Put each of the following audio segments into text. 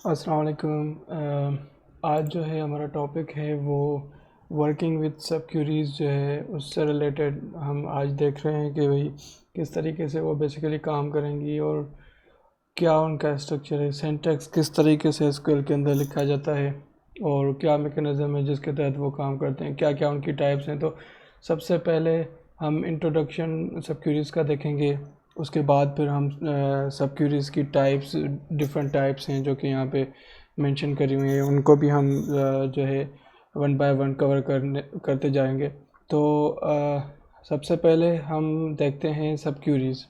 अस्सलाम वालेकुम। आज जो है हमारा टॉपिक है वो वर्किंग विद सब क्यूरीज़ जो है उससे रिलेटेड हम आज देख रहे हैं कि भाई किस तरीके से वो बेसिकली काम करेंगी और क्या उनका स्ट्रक्चर है, सिंटैक्स किस तरीके से एसक्यूएल के अंदर लिखा जाता है और क्या मैकेनिज़्म है जिसके तहत वो काम करते हैं, क्या क्या उनकी टाइप्स हैं। तो सबसे पहले हम इंट्रोडक्शन सब क्यूरीज़ का देखेंगे, उसके बाद फिर हम सब क्यूरीज़ की टाइप्स, डिफरेंट टाइप्स हैं जो कि यहाँ पे मेंशन करी हुई है, उनको भी हम जो है वन बाय वन कवर करते जाएंगे। तो सबसे पहले हम देखते हैं सब क्यूरीज़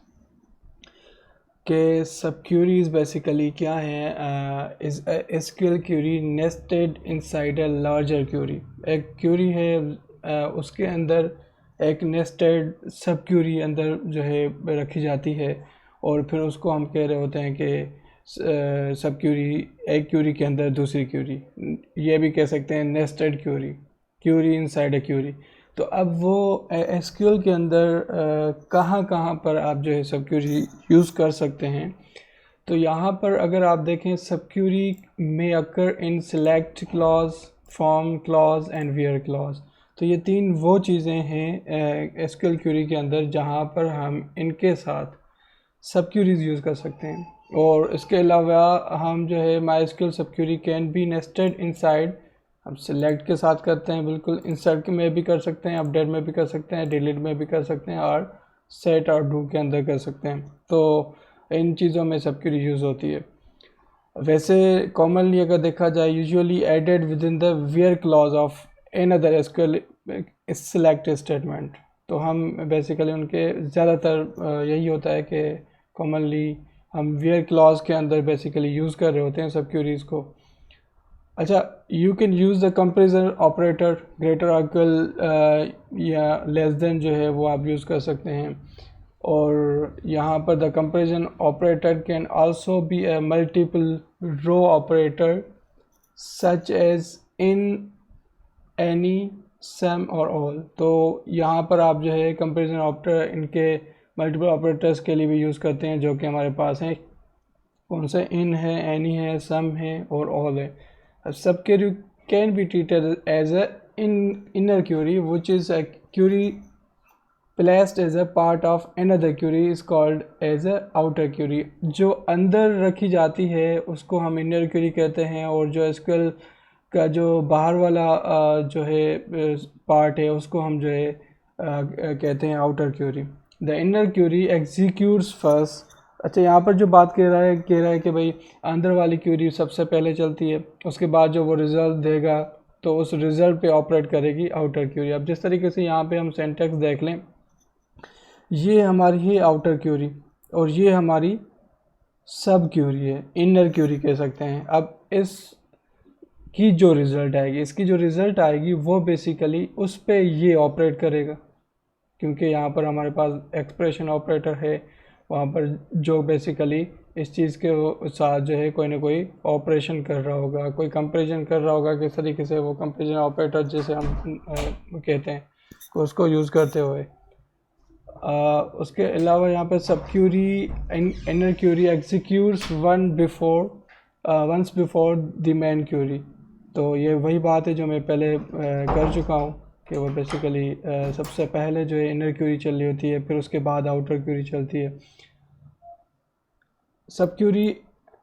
कि सब क्यूरीज बेसिकली क्या है। Is SQL query nested inside a larger query. एक क्यूरी है, उसके अंदर एक नेस्टेड सब क्यूरी अंदर जो है रखी जाती है और फिर उसको हम कह रहे होते हैं कि सब क्यूरी, एक क्यूरी के अंदर दूसरी क्यूरी, ये भी कह सकते हैं nested query, query inside a query. तो अब वो एसक्यूएल के अंदर कहाँ कहाँ पर आप जो है सब क्यूरी यूज़ कर सकते हैं। तो यहाँ पर अगर आप देखें, सब क्यूरी में occur in select clause, from clause and where clause. तो ये तीन वो चीज़ें हैं एसक्यूएल क्यूरी के अंदर जहाँ पर हम इनके साथ सब क्यूरीज यूज़ कर सकते हैं। और इसके अलावा हम जो है MySQL subquery can be nested inside, हम सिलेक्ट के साथ करते हैं, बिल्कुल इंसर्ट में भी कर सकते हैं, अपडेट में भी कर सकते हैं, डिलीट में भी कर सकते हैं और सेट और डू के अंदर कर सकते हैं। तो इन चीज़ों में सब क्यूरी यूज़ होती है। वैसे कॉमनली अगर देखा जाए, usually added within the where clause of another SQL select statement. तो हम बेसिकली उनके ज़्यादातर यही होता है कि कॉमनली हम वेयर क्लॉज के अंदर बेसिकली यूज़ कर रहे होते हैं सब क्यूरीज़ को। अच्छा, you can use the comparison operator, greater equal या लेस देन जो है वो आप यूज़ कर सकते हैं। और यहाँ पर the comparison operator can also be a multiple row operator such as in, any, some और ऑल। तो यहाँ पर आप जो है कंपेरिजन ऑपरेटर इनके मल्टीपल ऑपरेटर्स के लिए भी यूज़ करते हैं जो कि हमारे पास हैं। कौन से? इन है, एनी है, सम है और ऑल है। Subquery can be treated as a inner query which is a query placed as a part of another query is called as a outer query। जो अंदर रखी जाती है उसको हम inner query कहते हैं और जो एसक्यूएल का जो बाहर वाला जो है पार्ट है उसको हम जो है कहते हैं outer query. The inner query executes first. अच्छा, यहाँ पर जो बात कह रहा है कि भाई अंदर वाली क्यूरी सबसे पहले चलती है, उसके बाद जो वो रिजल्ट देगा तो उस रिजल्ट पे ऑपरेट करेगी आउटर क्यूरी। अब जिस तरीके से यहाँ पे हम सिंटैक्स देख लें, ये हमारी है आउटर क्यूरी और ये हमारी सब क्यूरी है, इनर क्यूरी कह सकते हैं। अब इस की जो रिज़ल्ट आएगी, इसकी जो रिज़ल्ट आएगी वो बेसिकली उस पे ये ऑपरेट करेगा, क्योंकि यहाँ पर हमारे पास एक्सप्रेशन ऑपरेटर है, वहाँ पर जो बेसिकली इस चीज़ के साथ जो है कोई ना कोई ऑपरेशन कर रहा होगा, कोई कंपेरिजन कर रहा होगा, किस तरीके से वो कंपेरिजन ऑपरेटर जैसे हम कहते हैं उसको यूज़ करते हुए। उसके अलावा यहाँ पर subquery, inner query executes once before the main query. तो ये वही बात है जो मैं पहले कर चुका हूँ कि वो बेसिकली सबसे पहले जो है इनर क्यूरी चल रही होती है, फिर उसके बाद आउटर क्यूरी चलती है। सब Curie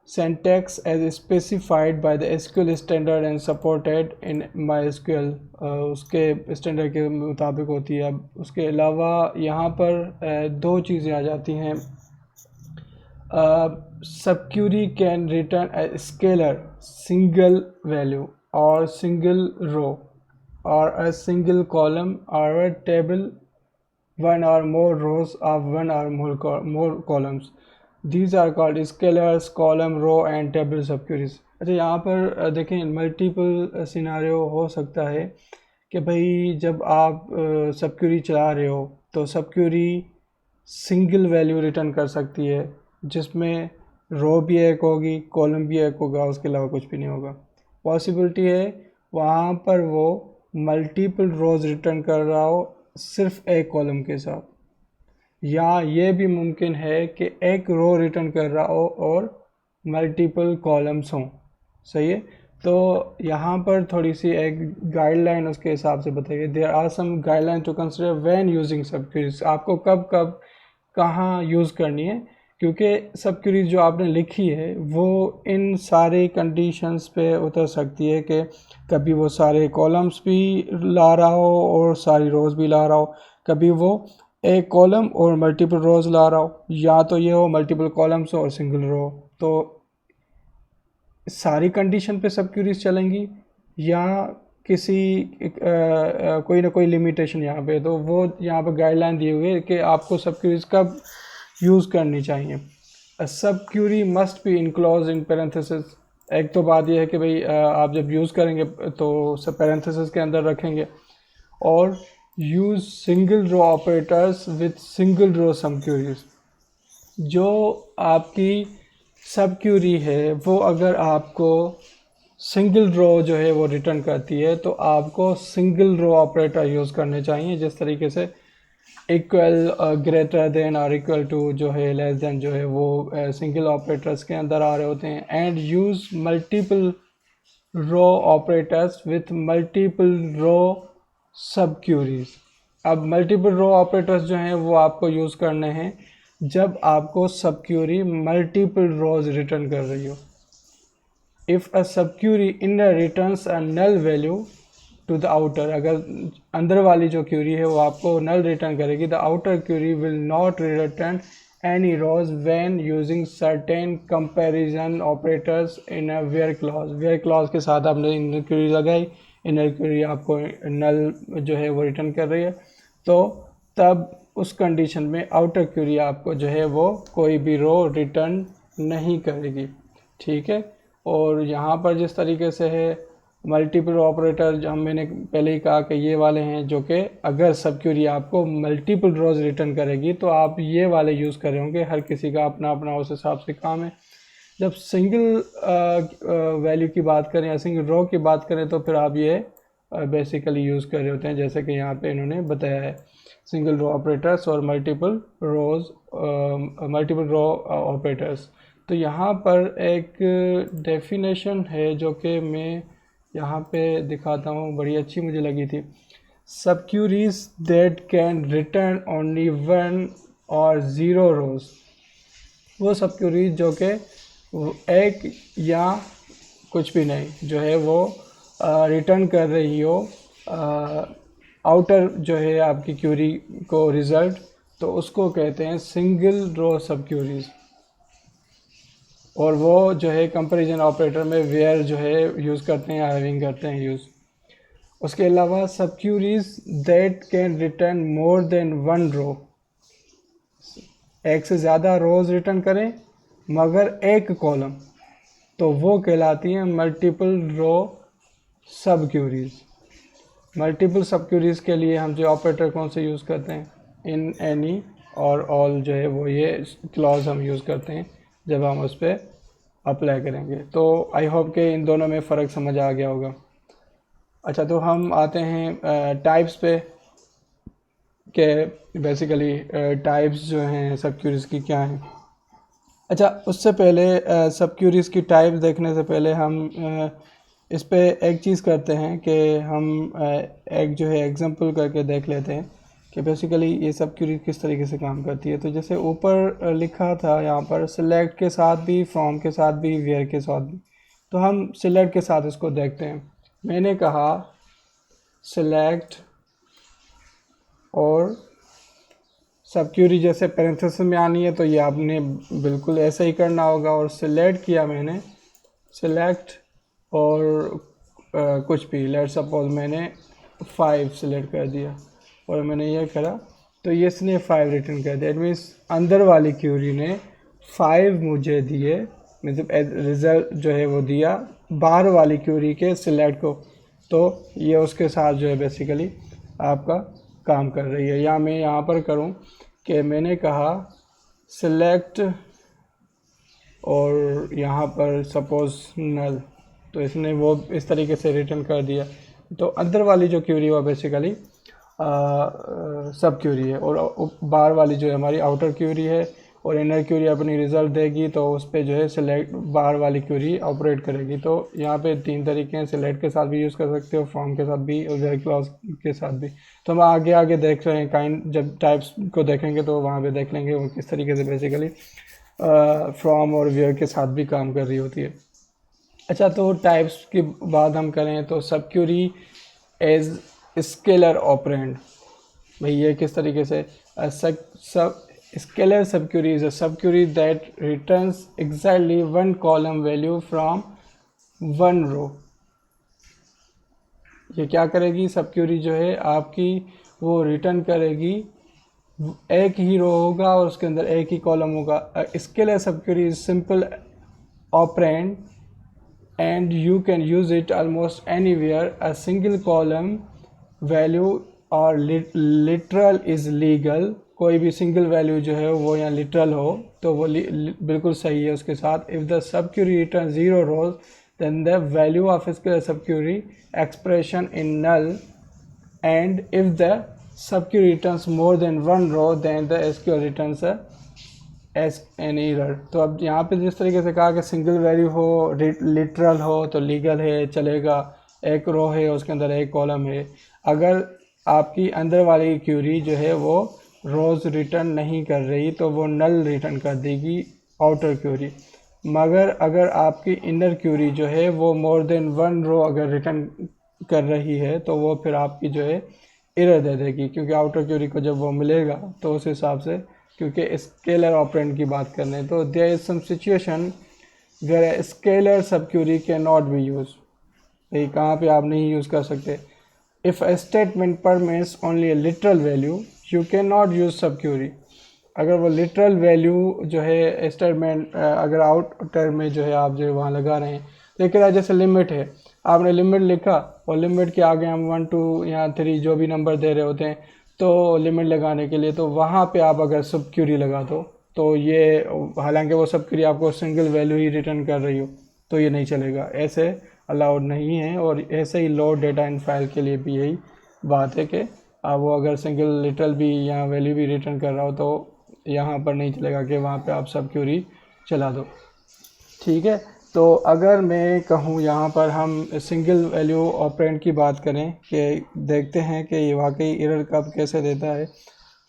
syntax as specified by the SQL standard and supported in MySQL उसके स्टैंडर्ड के मुताबिक होती है। अब उसके अलावा यहाँ पर दो चीज़ें आ जाती हैं। Subquery can return a scalar single value or single row or a single column or a table one or more rows of one or more columns। These are called scalars, column, row and table subqueries। अच्छा, यहाँ पर देखें multiple scenario हो सकता है कि भाई जब आप सब क्यूरी चला रहे हो तो सब क्यूरी सिंगल वैल्यू रिटर्न कर सकती है जिसमें रो भी एक होगी, कॉलम भी एक होगा, उसके अलावा कुछ भी नहीं होगा। पॉसिबिलिटी है वहाँ पर वो मल्टीपल रोज रिटर्न कर रहा हो सिर्फ एक कॉलम के साथ, या ये भी मुमकिन है कि एक रो रिटर्न कर रहा हो और मल्टीपल कॉलम्स हों। सही है। तो यहाँ पर थोड़ी सी एक गाइडलाइन उसके हिसाब से बताइए, there are some guideline to consider when using subqueries. आपको कब कब कहाँ यूज़ करनी है, क्योंकि सब क्वेरीज जो आपने लिखी है वो इन सारे कंडीशंस पे उतर सकती है कि कभी वो सारे कॉलम्स भी ला रहा हो और सारी रोज़ भी ला रहा हो, कभी वो एक कॉलम और मल्टीपल रोज़ ला रहा हो, या तो ये हो मल्टीपल कॉलम्स और सिंगल रो। तो सारी कंडीशन पे सब क्यूरीज चलेंगी या किसी कोई ना कोई लिमिटेशन यहाँ पे, तो वो यहाँ पे गाइडलाइन दिए हुए है कि आपको सब क्यूरीज कब यूज़ करनी चाहिए। Subquery must be enclose in parenthesis. एक तो बात यह है कि भाई आप जब यूज़ करेंगे तो सब पैरेंथेसिस के अंदर रखेंगे, और use single row operators with single row subqueries. जो आपकी सब क्यूरी है वो अगर आपको सिंगल रो जो है वो रिटर्न करती है तो आपको सिंगल रो ऑपरेटर यूज़ करने चाहिए, जिस तरीके से इक्वल, ग्रेटर देन और इक्वल टू जो है, लेस देन जो है वो सिंगल ऑपरेटर्स के अंदर आ रहे होते हैं। And use multiple row operators with multiple row subqueries. अब मल्टीपल रो ऑपरेटर्स जो हैं वो आपको यूज़ करने हैं जब आपको सब क्यूरी मल्टीपल रोज रिटर्न कर रही हो। If a subquery inner returns a null value to the outer, अगर अंदर वाली जो क्यूरी है वो आपको नल रिटर्न करेगी, the outer query will not return any rows when using certain comparison operators in a where clause. Where clause के साथ आपने इनर क्यूरी लगाई, इनर क्यूरी आपको नल जो है वो रिटर्न कर रही है, तो तब उस कंडीशन में आउटर क्यूरी आपको जो है वो कोई भी रो रिटर्न नहीं करेगी। ठीक है। और यहाँ पर जिस तरीके से है मल्टीपल ऑपरेटर, जो मैंने पहले ही कहा कि ये वाले हैं जो कि अगर सब क्यूरी आपको मल्टीपल रोज रिटर्न करेगी तो आप ये वाले यूज़ कर रहे होंगे। हर किसी का अपना अपना उस हिसाब से काम है। जब सिंगल वैल्यू की बात करें या सिंगल रो की बात करें तो फिर आप ये बेसिकली यूज़ कर रहे होते हैं, जैसे कि यहाँ पे इन्होंने बताया है, सिंगल रो ऑपरेटर्स और मल्टीपल रो ऑपरेटर्स। तो यहाँ पर एक डेफिनेशन है जो कि मैं यहाँ पे दिखाता हूँ, बड़ी अच्छी मुझे लगी थी। Subqueries that can return only one और ज़ीरो रोज। वो सब क्यूरीज जो कि एक या कुछ भी नहीं जो है वो रिटर्न कर रही हो आउटर जो है आपकी क्यूरी को रिज़ल्ट, तो उसको कहते हैं सिंगल रो सब क्यूरीज। और वो जो है कंपैरिजन ऑपरेटर में वेयर जो है यूज़ करते हैं या हैविंग करते हैं यूज़। उसके अलावा subqueries that can return more than one row, एक से ज़्यादा रोज़ रिटर्न करें मगर एक कॉलम, तो वो कहलाती हैं मल्टीपल रो सब क्यूरीज। मल्टीपल सब क्यूरीज के लिए हम जो ऑपरेटर कौन से यूज़ करते हैं, इन, एनी और ऑल जो है वो ये क्लॉज हम यूज़ करते हैं जब हम उस पर अप्लाई करेंगे। तो आई होप कि इन दोनों में फ़र्क समझ आ गया होगा। अच्छा, तो हम आते हैं टाइप्स पे कि बेसिकली टाइप्स जो हैं सब क्यूरीज की क्या हैं। अच्छा, उससे पहले सब क्यूरीज की टाइप्स देखने से पहले हम इस पे एक चीज़ करते हैं कि हम एक जो है एग्जांपल करके देख लेते हैं कि बेसिकली ये सब क्यूरी किस तरीके से काम करती है। तो जैसे ऊपर लिखा था यहाँ पर सिलेक्ट के साथ भी, फ्रॉम के साथ भी, वेयर के साथ भी, तो हम सिलेक्ट के साथ इसको देखते हैं। मैंने कहा सिलेक्ट और सब क्यूरी जैसे पैरेंथेसिस में आनी है तो ये आपने बिल्कुल ऐसे ही करना होगा। और सिलेक्ट किया मैंने, सिलेक्ट और कुछ भी, लेट सपोज मैंने 5 सिलेक्ट कर दिया और मैंने ये करा तो ये इसने 5 रिटर्न कर दिया। इट मीन्स अंदर वाली क्यूरी ने 5 मुझे दिए, मतलब रिज़ल्ट जो है वो दिया बाहर वाली क्यूरी के सिलेक्ट को। तो ये उसके साथ जो है बेसिकली आपका काम कर रही है। या मैं यहाँ पर करूँ कि मैंने कहा सिलेक्ट और यहाँ पर सपोज नल, तो इसने वो इस तरीके से रिटर्न कर दिया। तो अंदर वाली जो क्यूरी वो बेसिकली सब क्यूरी है और बाहर वाली जो है हमारी आउटर क्यूरी है और इनर क्यूरी अपनी रिज़ल्ट देगी तो उस पर जो है सिलेक्ट बाहर वाली क्यूरी ऑपरेट करेगी। तो यहाँ पे 3 तरीके हैं, सिलेक्ट के साथ भी यूज़ कर सकते हो, फ्रॉम के साथ भी और वेयर क्लॉज के साथ भी। तो हम आगे आगे देख रहे हैं, काइंड जब टाइप्स को देखेंगे तो वहाँ पे देख लेंगे वो किस तरीके से बेसिकली फ्रॉम और वेयर के साथ भी काम कर रही होती है। अच्छा, तो टाइप्स की बात हम करें तो सब क्यूरी एज स्केलर ऑपरेंड, भाई ये किस तरीके से सब scalar subquery is a subquery that returns exactly 1 column value from 1 row. ये क्या करेगी, सब क्यूरी जो है आपकी वो रिटर्न करेगी, एक ही रो होगा और उसके अंदर एक ही कॉलम होगा। Scalar subquery is simple operand and you can use it almost anywhere. A single column value और literal is legal, कोई भी सिंगल वैल्यू जो है वो यहाँ लिटरल हो तो वो बिल्कुल सही है उसके साथ। If the subquery return 0 rows then the value of scalar subquery expression in null, and if the subquery returns more than 1 row then the SQL returns a S an error. तो अब यहाँ पे जिस तरीके से कहा कि single value हो, लिटरल हो तो लीगल है, चलेगा, एक रो है उसके अंदर एक कॉलम है। अगर आपकी अंदर वाली क्यूरी जो है वो रोज़ रिटर्न नहीं कर रही तो वो नल रिटर्न कर देगी, आउटर क्यूरी। मगर अगर आपकी इनर क्यूरी जो है वो मोर देन 1 रो अगर रिटर्न कर रही है तो वो फिर आपकी जो है एरर दे देगी, क्योंकि आउटर क्यूरी को जब वो मिलेगा तो उस हिसाब से, क्योंकि स्केलर ऑपरेंड की बात कर रहे हैं तो there is some situation where scalar subquery can not be use. भाई कहाँ पे आप नहीं यूज़ कर सकते। If a statement permits only a literal value you can not use subquery. अगर वो लिटरल वैल्यू जो है स्टेटमेंट अगर आउटर में जो है आप जो है वहाँ लगा रहे हैं, लेकिन जैसे लिमिट है, आपने लिमिट लिखा और लिमिट के आगे हम 1 2 या 3 जो भी नंबर दे रहे होते हैं तो लिमिट लगाने के लिए, तो वहाँ पे आप अगर सब क्यूरी लगा दो तो ये, हालांकि वो सब क्यूरी आपको सिंगल वैल्यू ही रिटर्न कर रही हो तो ये नहीं चलेगा, ऐसे अलाउड नहीं है। और ऐसे ही लोड डेटा इन फाइल के लिए भी यही बात है कि आप वो अगर सिंगल लिटरल भी या वैल्यू भी रिटर्न कर रहा हो तो यहाँ पर नहीं चलेगा कि वहाँ पे आप सब क्यूरी चला दो। ठीक है, तो अगर मैं कहूँ यहाँ पर हम सिंगल वैल्यू ऑपरेंड की बात करें कि देखते हैं कि ये वाकई एरर कब कैसे देता है,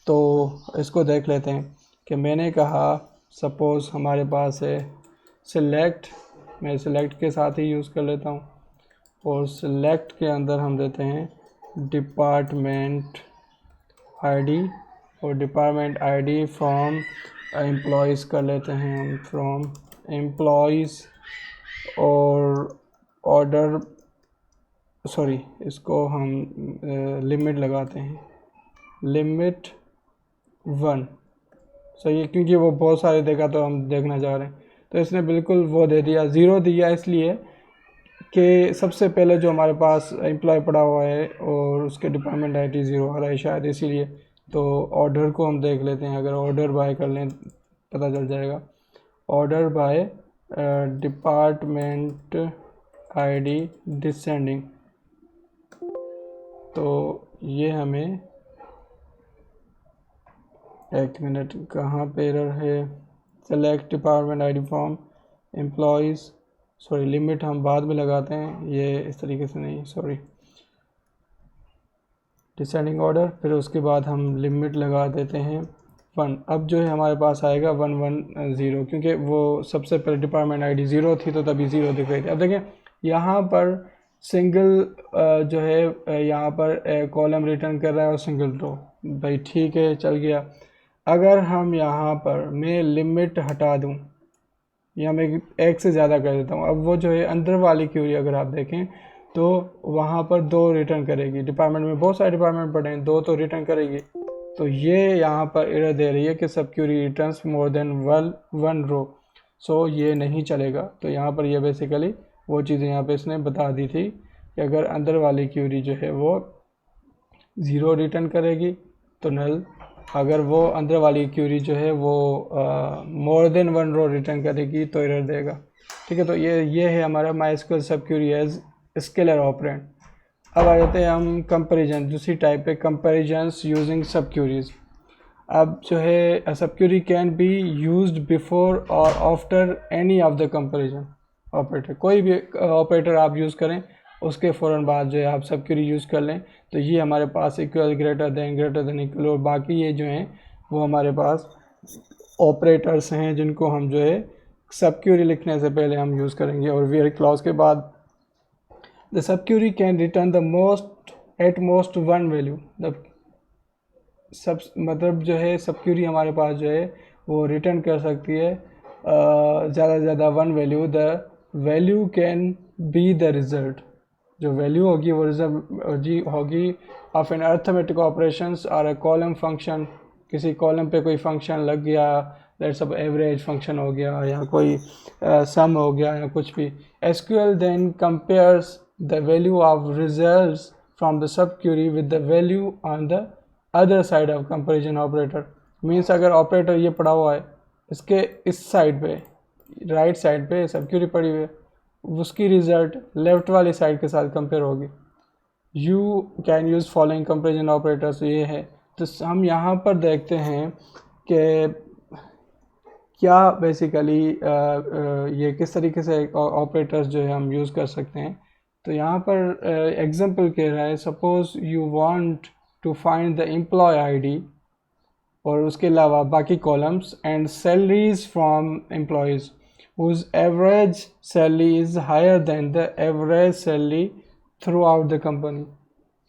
तो इसको देख लेते हैं कि मैंने कहा सपोज़ हमारे पास है सिलेक्ट, मैं सिलेक्ट के साथ ही यूज़ कर लेता हूँ और सिलेक्ट के अंदर हम देते हैं डिपार्टमेंट आईडी और डिपार्टमेंट आईडी फ्रॉम एम्प्लॉयज़ कर लेते हैं हम, फ्रॉम एम्प्लॉयज़ और ऑर्डर, सॉरी इसको हम लिमिट लगाते हैं, लिमिट 1। सही है, क्योंकि वो बहुत सारे देगा तो हम देखना चाह रहे हैं, तो इसने बिल्कुल वो दे दिया, 0 दिया इसलिए कि सबसे पहले जो हमारे पास एम्प्लॉय पड़ा हुआ है और उसके डिपार्टमेंट आईडी 0 आ रहा है शायद इसीलिए। तो ऑर्डर को हम देख लेते हैं, अगर ऑर्डर बाय कर लें पता चल जाएगा। Order by department ID descending, तो ये हमें, एक मिनट कहाँ पे एरर है, select department ID from employees, sorry limit हम बाद में लगाते हैं, ये इस तरीके से नहीं, सॉरी डिसेंडिंग ऑर्डर, फिर उसके बाद हम लिमिट लगा देते हैं 1। अब जो है हमारे पास आएगा 110, क्योंकि वो सबसे पहले डिपार्टमेंट आईडी 0 थी तो तभी 0 दिख रही थी। अब देखें यहाँ पर सिंगल जो है यहाँ पर कॉलम रिटर्न कर रहा है और सिंगल रो, भाई ठीक है चल गया। अगर हम यहाँ पर मैं लिमिट हटा दूँ या मैं एक से ज़्यादा कर देता हूँ, अब वो जो है अंदर वाली क्यूरी अगर आप देखें तो वहाँ पर 2 रिटर्न करेगी, डिपार्टमेंट में बहुत सारे डिपार्टमेंट पड़े हैं, 2 तो रिटर्न करेगी, तो ये यहाँ पर एरर दे रही है कि सब क्यूरी रिटर्न्स मोर देन 1 रो, सो ये नहीं चलेगा। तो यहाँ पर ये बेसिकली वो चीज़ें यहाँ पे इसने बता दी थी कि अगर अंदर वाली क्यूरी जो है वो 0 रिटर्न करेगी तो नल, अगर वो अंदर वाली क्यूरी जो है वो मोर देन 1 रो रिटर्न करेगी तो एरर देगा। ठीक है, तो ये है हमारा MySQL सब क्यूरी एज स्केलर ऑपरेंड। अब आ जाते हैं हम कंपैरिजन, दूसरी टाइप पे कंपैरिजन्स यूजिंग सब क्यूरीज। अब जो है subquery can be used before और after any of the comparison operator. कोई भी ऑपरेटर आप यूज़ करें उसके फ़ौरन बाद जो है आप सब क्यूरी यूज़ कर लें। तो ये हमारे पास इक्वल, ग्रेटर देन इक्वल और बाकी ये जो हैं वो हमारे पास ऑपरेटर्स हैं जिनको हम जो है सब क्यूरी लिखने से पहले हम यूज़ करेंगे। और वेयर क्लॉज के बाद the subquery can return the most at most one value. The sub मतलब जो है सब क्यूरी हमारे पास जो है वो रिटर्न कर सकती है ज़्यादा से ज़्यादा one value. The value can be the result, जो वैल्यू होगी वो रिजल्ट होगी ऑफ एन अर्थमेटिक ऑपरेशंस और अ कॉलम फंक्शन। किसी कॉलम पे कोई फंक्शन लग गया, दैट सब एवरेज फंक्शन हो गया या कोई सम हो गया या कुछ भी। SQL then compares the value of results from the subquery with the value on the other side of comparison operator. Means अगर ऑपरेटर ये पड़ा हुआ है, इसके इस साइड पे राइट साइड पे सब क्यूरी पड़ी हुई है, उसकी रिजल्ट लेफ्ट वाली साइड के साथ कंपेयर होगी। You can use following comparison operators, ये है। तो हम यहाँ पर देखते हैं कि क्या बेसिकली ये किस तरीके से ऑपरेटर्स जो है हम यूज़ कर सकते हैं। तो यहाँ पर एग्जांपल कह रहा है, suppose you want to find the employee ID और उसके अलावा बाकी columns and salaries from employees whose average salary is higher than the average salary throughout the company।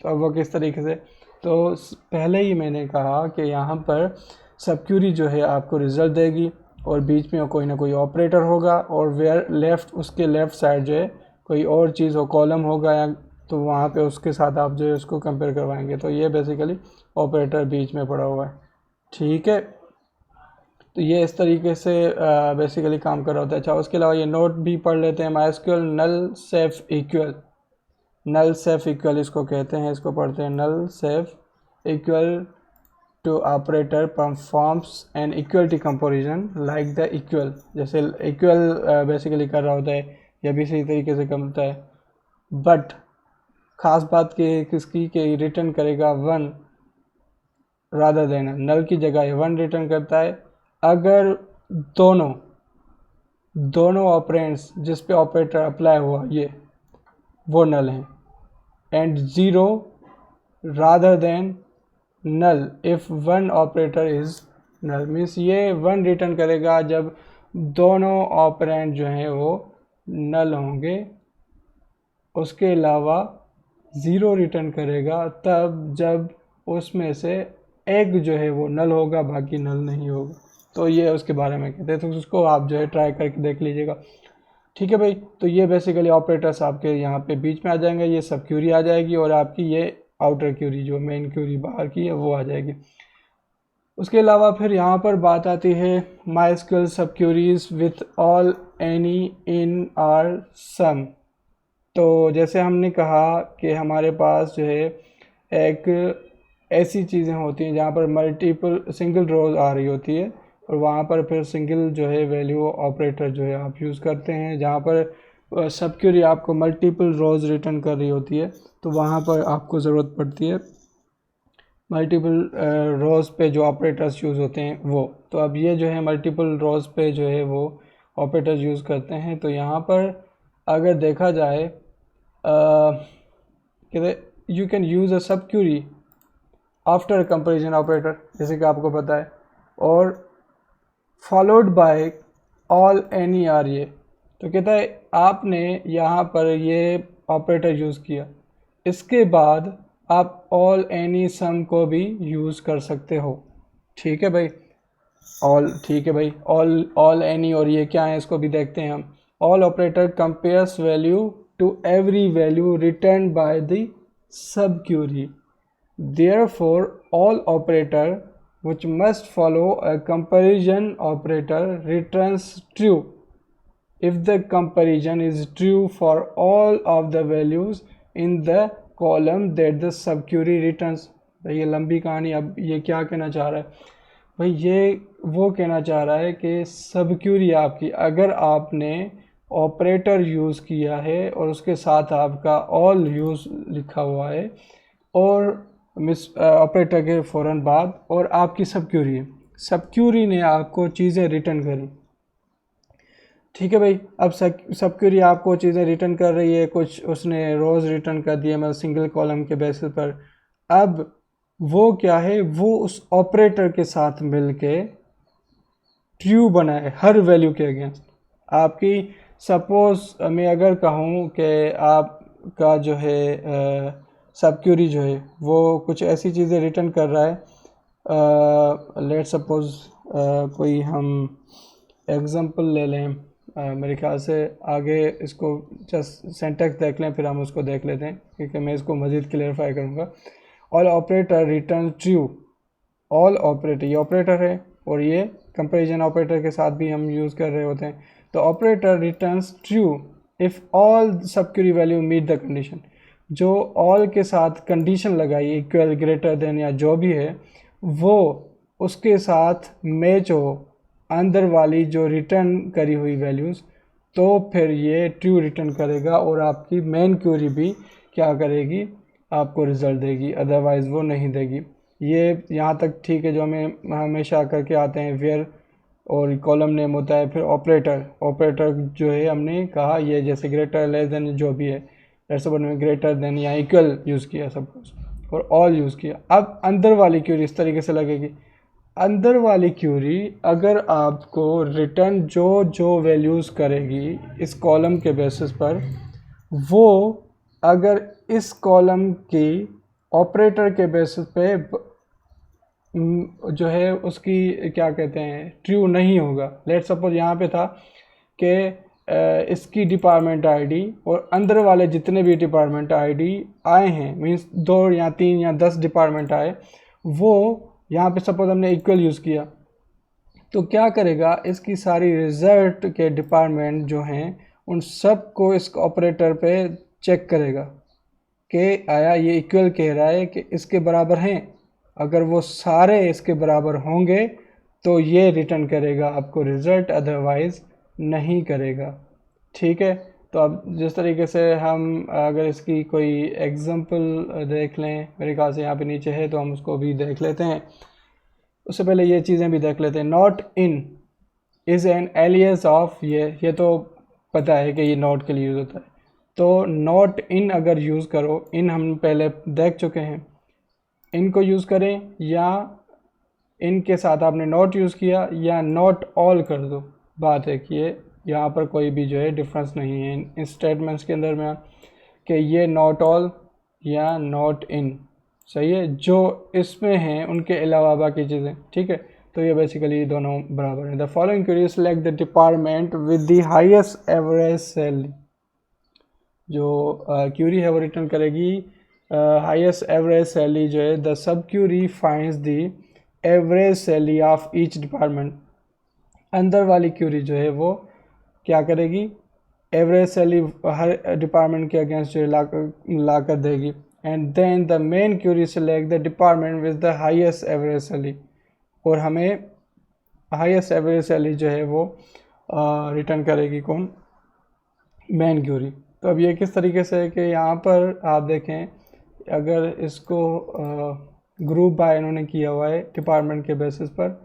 तो अब वो किस तरीके से, तो पहले ही मैंने कहा कि यहाँ पर सब क्यूरी जो है आपको रिज़ल्ट देगी और बीच में कोई ना कोई ऑपरेटर होगा और वेयर लेफ़्ट, उसके लेफ़्ट साइड जो है कोई और चीज़ हो, कॉलम होगा या तो वहाँ पे उसके साथ आप जो है उसको कंपेयर करवाएंगे। तो ये बेसिकली ऑपरेटर बीच में पड़ा हुआ है, ठीक है। तो ये इस तरीके से बेसिकली काम कर रहा होता है। अच्छा, उसके अलावा ये नोट भी पढ़ लेते हैं। MySQL null safe equal, null safe equal इसको कहते हैं, इसको पढ़ते हैं। Null safe equal to operator performs an equality comparison like the equal. जैसे इक्वल बेसिकली कर रहा होता है, यह भी इसी तरीके से करता है। बट ख़ास बात की किसकी कि रिटर्न करेगा वन रादर देन, नल की जगह वन रिटर्न करता है अगर दोनों ऑपरेंड्स जिस पे ऑपरेटर अप्लाई हुआ ये वो नल हैं, and zero rather than null if one operator is null. Means ये वन रिटर्न करेगा जब दोनों ऑपरेंड जो हैं वो नल होंगे। उसके अलावा ज़ीरो रिटर्न करेगा तब जब उसमें से एक जो है वो नल होगा, बाकी नल नहीं होगा। तो ये उसके बारे में कहते हैं, तो उसको आप जो है ट्राई करके देख लीजिएगा, ठीक है भाई। तो ये बेसिकली ऑपरेटर्स आपके यहाँ पे बीच में आ जाएंगे, ये सब क्यूरी आ जाएगी और आपकी ये आउटर क्यूरी जो मेन क्यूरी बाहर की है वो आ जाएगी। उसके अलावा फिर यहाँ पर बात आती है MySQL subqueries with all any in or some. तो जैसे हमने कहा कि हमारे पास जो है एक ऐसी चीज़ें होती हैं जहाँ पर मल्टीपल सिंगल रोज आ रही होती है और वहाँ पर फिर सिंगल जो है वैल्यू ऑपरेटर जो है आप यूज़ करते हैं। जहाँ पर सब क्यूरी आपको मल्टीपल रोज रिटर्न कर रही होती है तो वहाँ पर आपको ज़रूरत पड़ती है मल्टीपल रोज पे जो ऑपरेटर्स यूज़ होते हैं वो। तो अब ये जो है मल्टीपल रोज पे जो है वो ऑपरेटर्स यूज़ करते हैं। तो यहाँ पर अगर देखा जाए कहते यू कैन यूज़ अ सब क्यूरी आफ्टर कंपैरिजन ऑपरेटर, जैसे कि आपको पता है, और followed by all any or. ये तो कहता है आपने यहाँ पर ये ऑपरेटर यूज़ किया, इसके बाद आप ऑल एनी सम को भी यूज़ कर सकते हो, ठीक है भाई। ऑल, ठीक है भाई, ऑल एनी और ये क्या है इसको भी देखते हैं हम। All operator compares value to every value return by the subquery. Therefore, all operator which must follow a comparison operator returns true if the comparison is true for all of the values in the column that the subquery returns। भाई ये लंबी कहानी, अब ये क्या कहना चाह रहा है भाई, ये वो कहना चाह रहा है कि सब क्यूरी आपकी अगर आपने ऑपरेटर यूज़ किया है और उसके साथ आपका ऑल यूज़ लिखा हुआ है और मिस ऑपरेटर के फ़ौरन बाद, और आपकी सब क्यूरी है, सब क्यूरी ने आपको चीज़ें रिटर्न करी। ठीक है भाई, अब सब क्यूरी आपको चीज़ें रिटर्न कर रही है, कुछ उसने रोज़ रिटर्न कर दिए मतलब सिंगल कॉलम के बेसिस पर। अब वो क्या है, वो उस ऑपरेटर के साथ मिलके ट्रू बनाए हर वैल्यू के अगेंस्ट आपकी। सपोज मैं अगर कहूँ कि आपका जो है सब क्यूरी जो है वो कुछ ऐसी चीज़ें रिटर्न कर रहा है, लेट सपोज कोई हम एग्जांपल ले लें, मेरे ख्याल से आगे इसको जस्ट सिंटैक्स देख लें फिर हम उसको देख लेते हैं, क्योंकि मैं इसको मज़ीद क्लियरफाई करूँगा। All operator return true, all operator ये ऑपरेटर है और ये कंपैरिजन ऑपरेटर के साथ भी हम यूज़ कर रहे होते हैं। तो operator returns true if all subquery value meet the condition, जो ऑल के साथ कंडीशन लगाई इक्वल ग्रेटर देन या जो भी है वो उसके साथ मैच हो अंदर वाली जो रिटर्न करी हुई वैल्यूज़, तो फिर ये ट्रू रिटर्न करेगा और आपकी मेन क्यूरी भी क्या करेगी, आपको रिज़ल्ट देगी, अदरवाइज़ वो नहीं देगी। ये यहाँ तक ठीक है, जो हमें हमेशा करके आते हैं वेयर और कॉलम नेम होता है, फिर ऑपरेटर, ऑपरेटर जो है हमने कहा ये जैसे ग्रेटर लेस देन जो भी है, जैसे में ग्रेटर देन या इक्वल यूज़ किया सब कुछ और ऑल यूज़ किया। अब अंदर वाली क्यूरी इस तरीके से लगेगी, अंदर वाली क्यूरी अगर आपको रिटर्न जो जो वैल्यूज़ करेगी इस कॉलम के बेसिस पर, वो अगर इस कॉलम की ऑपरेटर के बेसिस पे जो है उसकी क्या कहते हैं ट्रू नहीं होगा। लेट सपोज यहाँ पे था कि इसकी डिपार्टमेंट आईडी और अंदर वाले जितने भी डिपार्टमेंट आईडी आए हैं, मींस 2 या 3 या 10 डिपार्टमेंट आए, वो यहाँ पे सपोज हमने इक्वल यूज़ किया, तो क्या करेगा इसकी सारी रिज़ल्ट के डिपार्टमेंट जो हैं उन सब को इस ऑपरेटर पे चेक करेगा कि आया ये इक्वल कह रहा है कि इसके बराबर हैं। अगर वो सारे इसके बराबर होंगे तो ये रिटर्न करेगा आपको रिज़ल्ट, अदरवाइज़ नहीं करेगा। ठीक है, तो अब जिस तरीके से हम अगर इसकी कोई एग्जांपल देख लें, मेरे ख्याल से यहाँ पे नीचे है तो हम उसको भी देख लेते हैं। उससे पहले ये चीज़ें भी देख लेते हैं। Not in is an alias of, ये तो पता है कि ये नॉट के लिए यूज़ होता है, तो नॉट इन अगर यूज़ करो, इन हम पहले देख चुके हैं, इनको यूज़ करें या इनके साथ आपने नॉट यूज़ किया या नॉट ऑल कर दो, बात है कि ये यहाँ पर कोई भी जो है डिफरेंस नहीं है इन स्टेटमेंट्स के अंदर में कि ये नॉट ऑल या नॉट इन सही है, जो इसमें हैं उनके अलावा बाकी चीज़ें। ठीक है, तो ये बेसिकली दोनों बराबर हैं। The following query select the department with the highest average salary, जो क्यूरी है वो रिटर्न करेगी हाईएस्ट एवरेज सैलरी जो है। The subquery finds the average salary of each department, अंदर वाली क्यूरी जो है वो क्या करेगी, एवरेज सैलरी हर डिपार्टमेंट के अगेंस्ट जो है ला कर देगी। And then the main query select the department with the highest average salary, और हमें हाईएस्ट एवरेज सैलरी जो है वो रिटर्न करेगी कौन, मेन क्यूरी। तो अब ये किस तरीके से है कि यहाँ पर आप देखें, अगर इसको ग्रुप बाय इन्होंने किया हुआ है डिपार्टमेंट के बेसिस पर,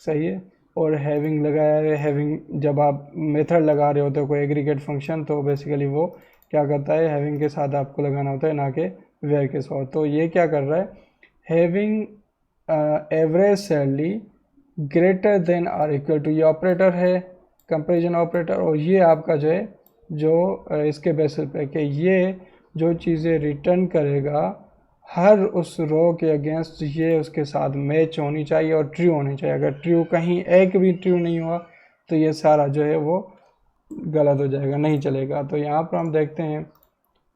सही है, और हैविंग लगाया है। हैविंग जब आप मेथड लगा रहे होते हो कोई एग्रीगेट फंक्शन, तो बेसिकली वो क्या करता है, हैविंग के साथ आपको लगाना होता है, ना कि वेयर के साथ। तो ये क्या कर रहा है, having average salary greater than और इक्वल टू, ये ऑपरेटर है कंपेरिजन ऑपरेटर, और ये आपका जो है जो इसके बेसिस पे कि ये जो चीज़ें रिटर्न करेगा हर उस रो के अगेंस्ट ये उसके साथ मैच होनी चाहिए और ट्रू होनी चाहिए। अगर ट्रू कहीं एक भी ट्रू नहीं हुआ तो ये सारा जो है वो गलत हो जाएगा, नहीं चलेगा। तो यहाँ पर हम देखते हैं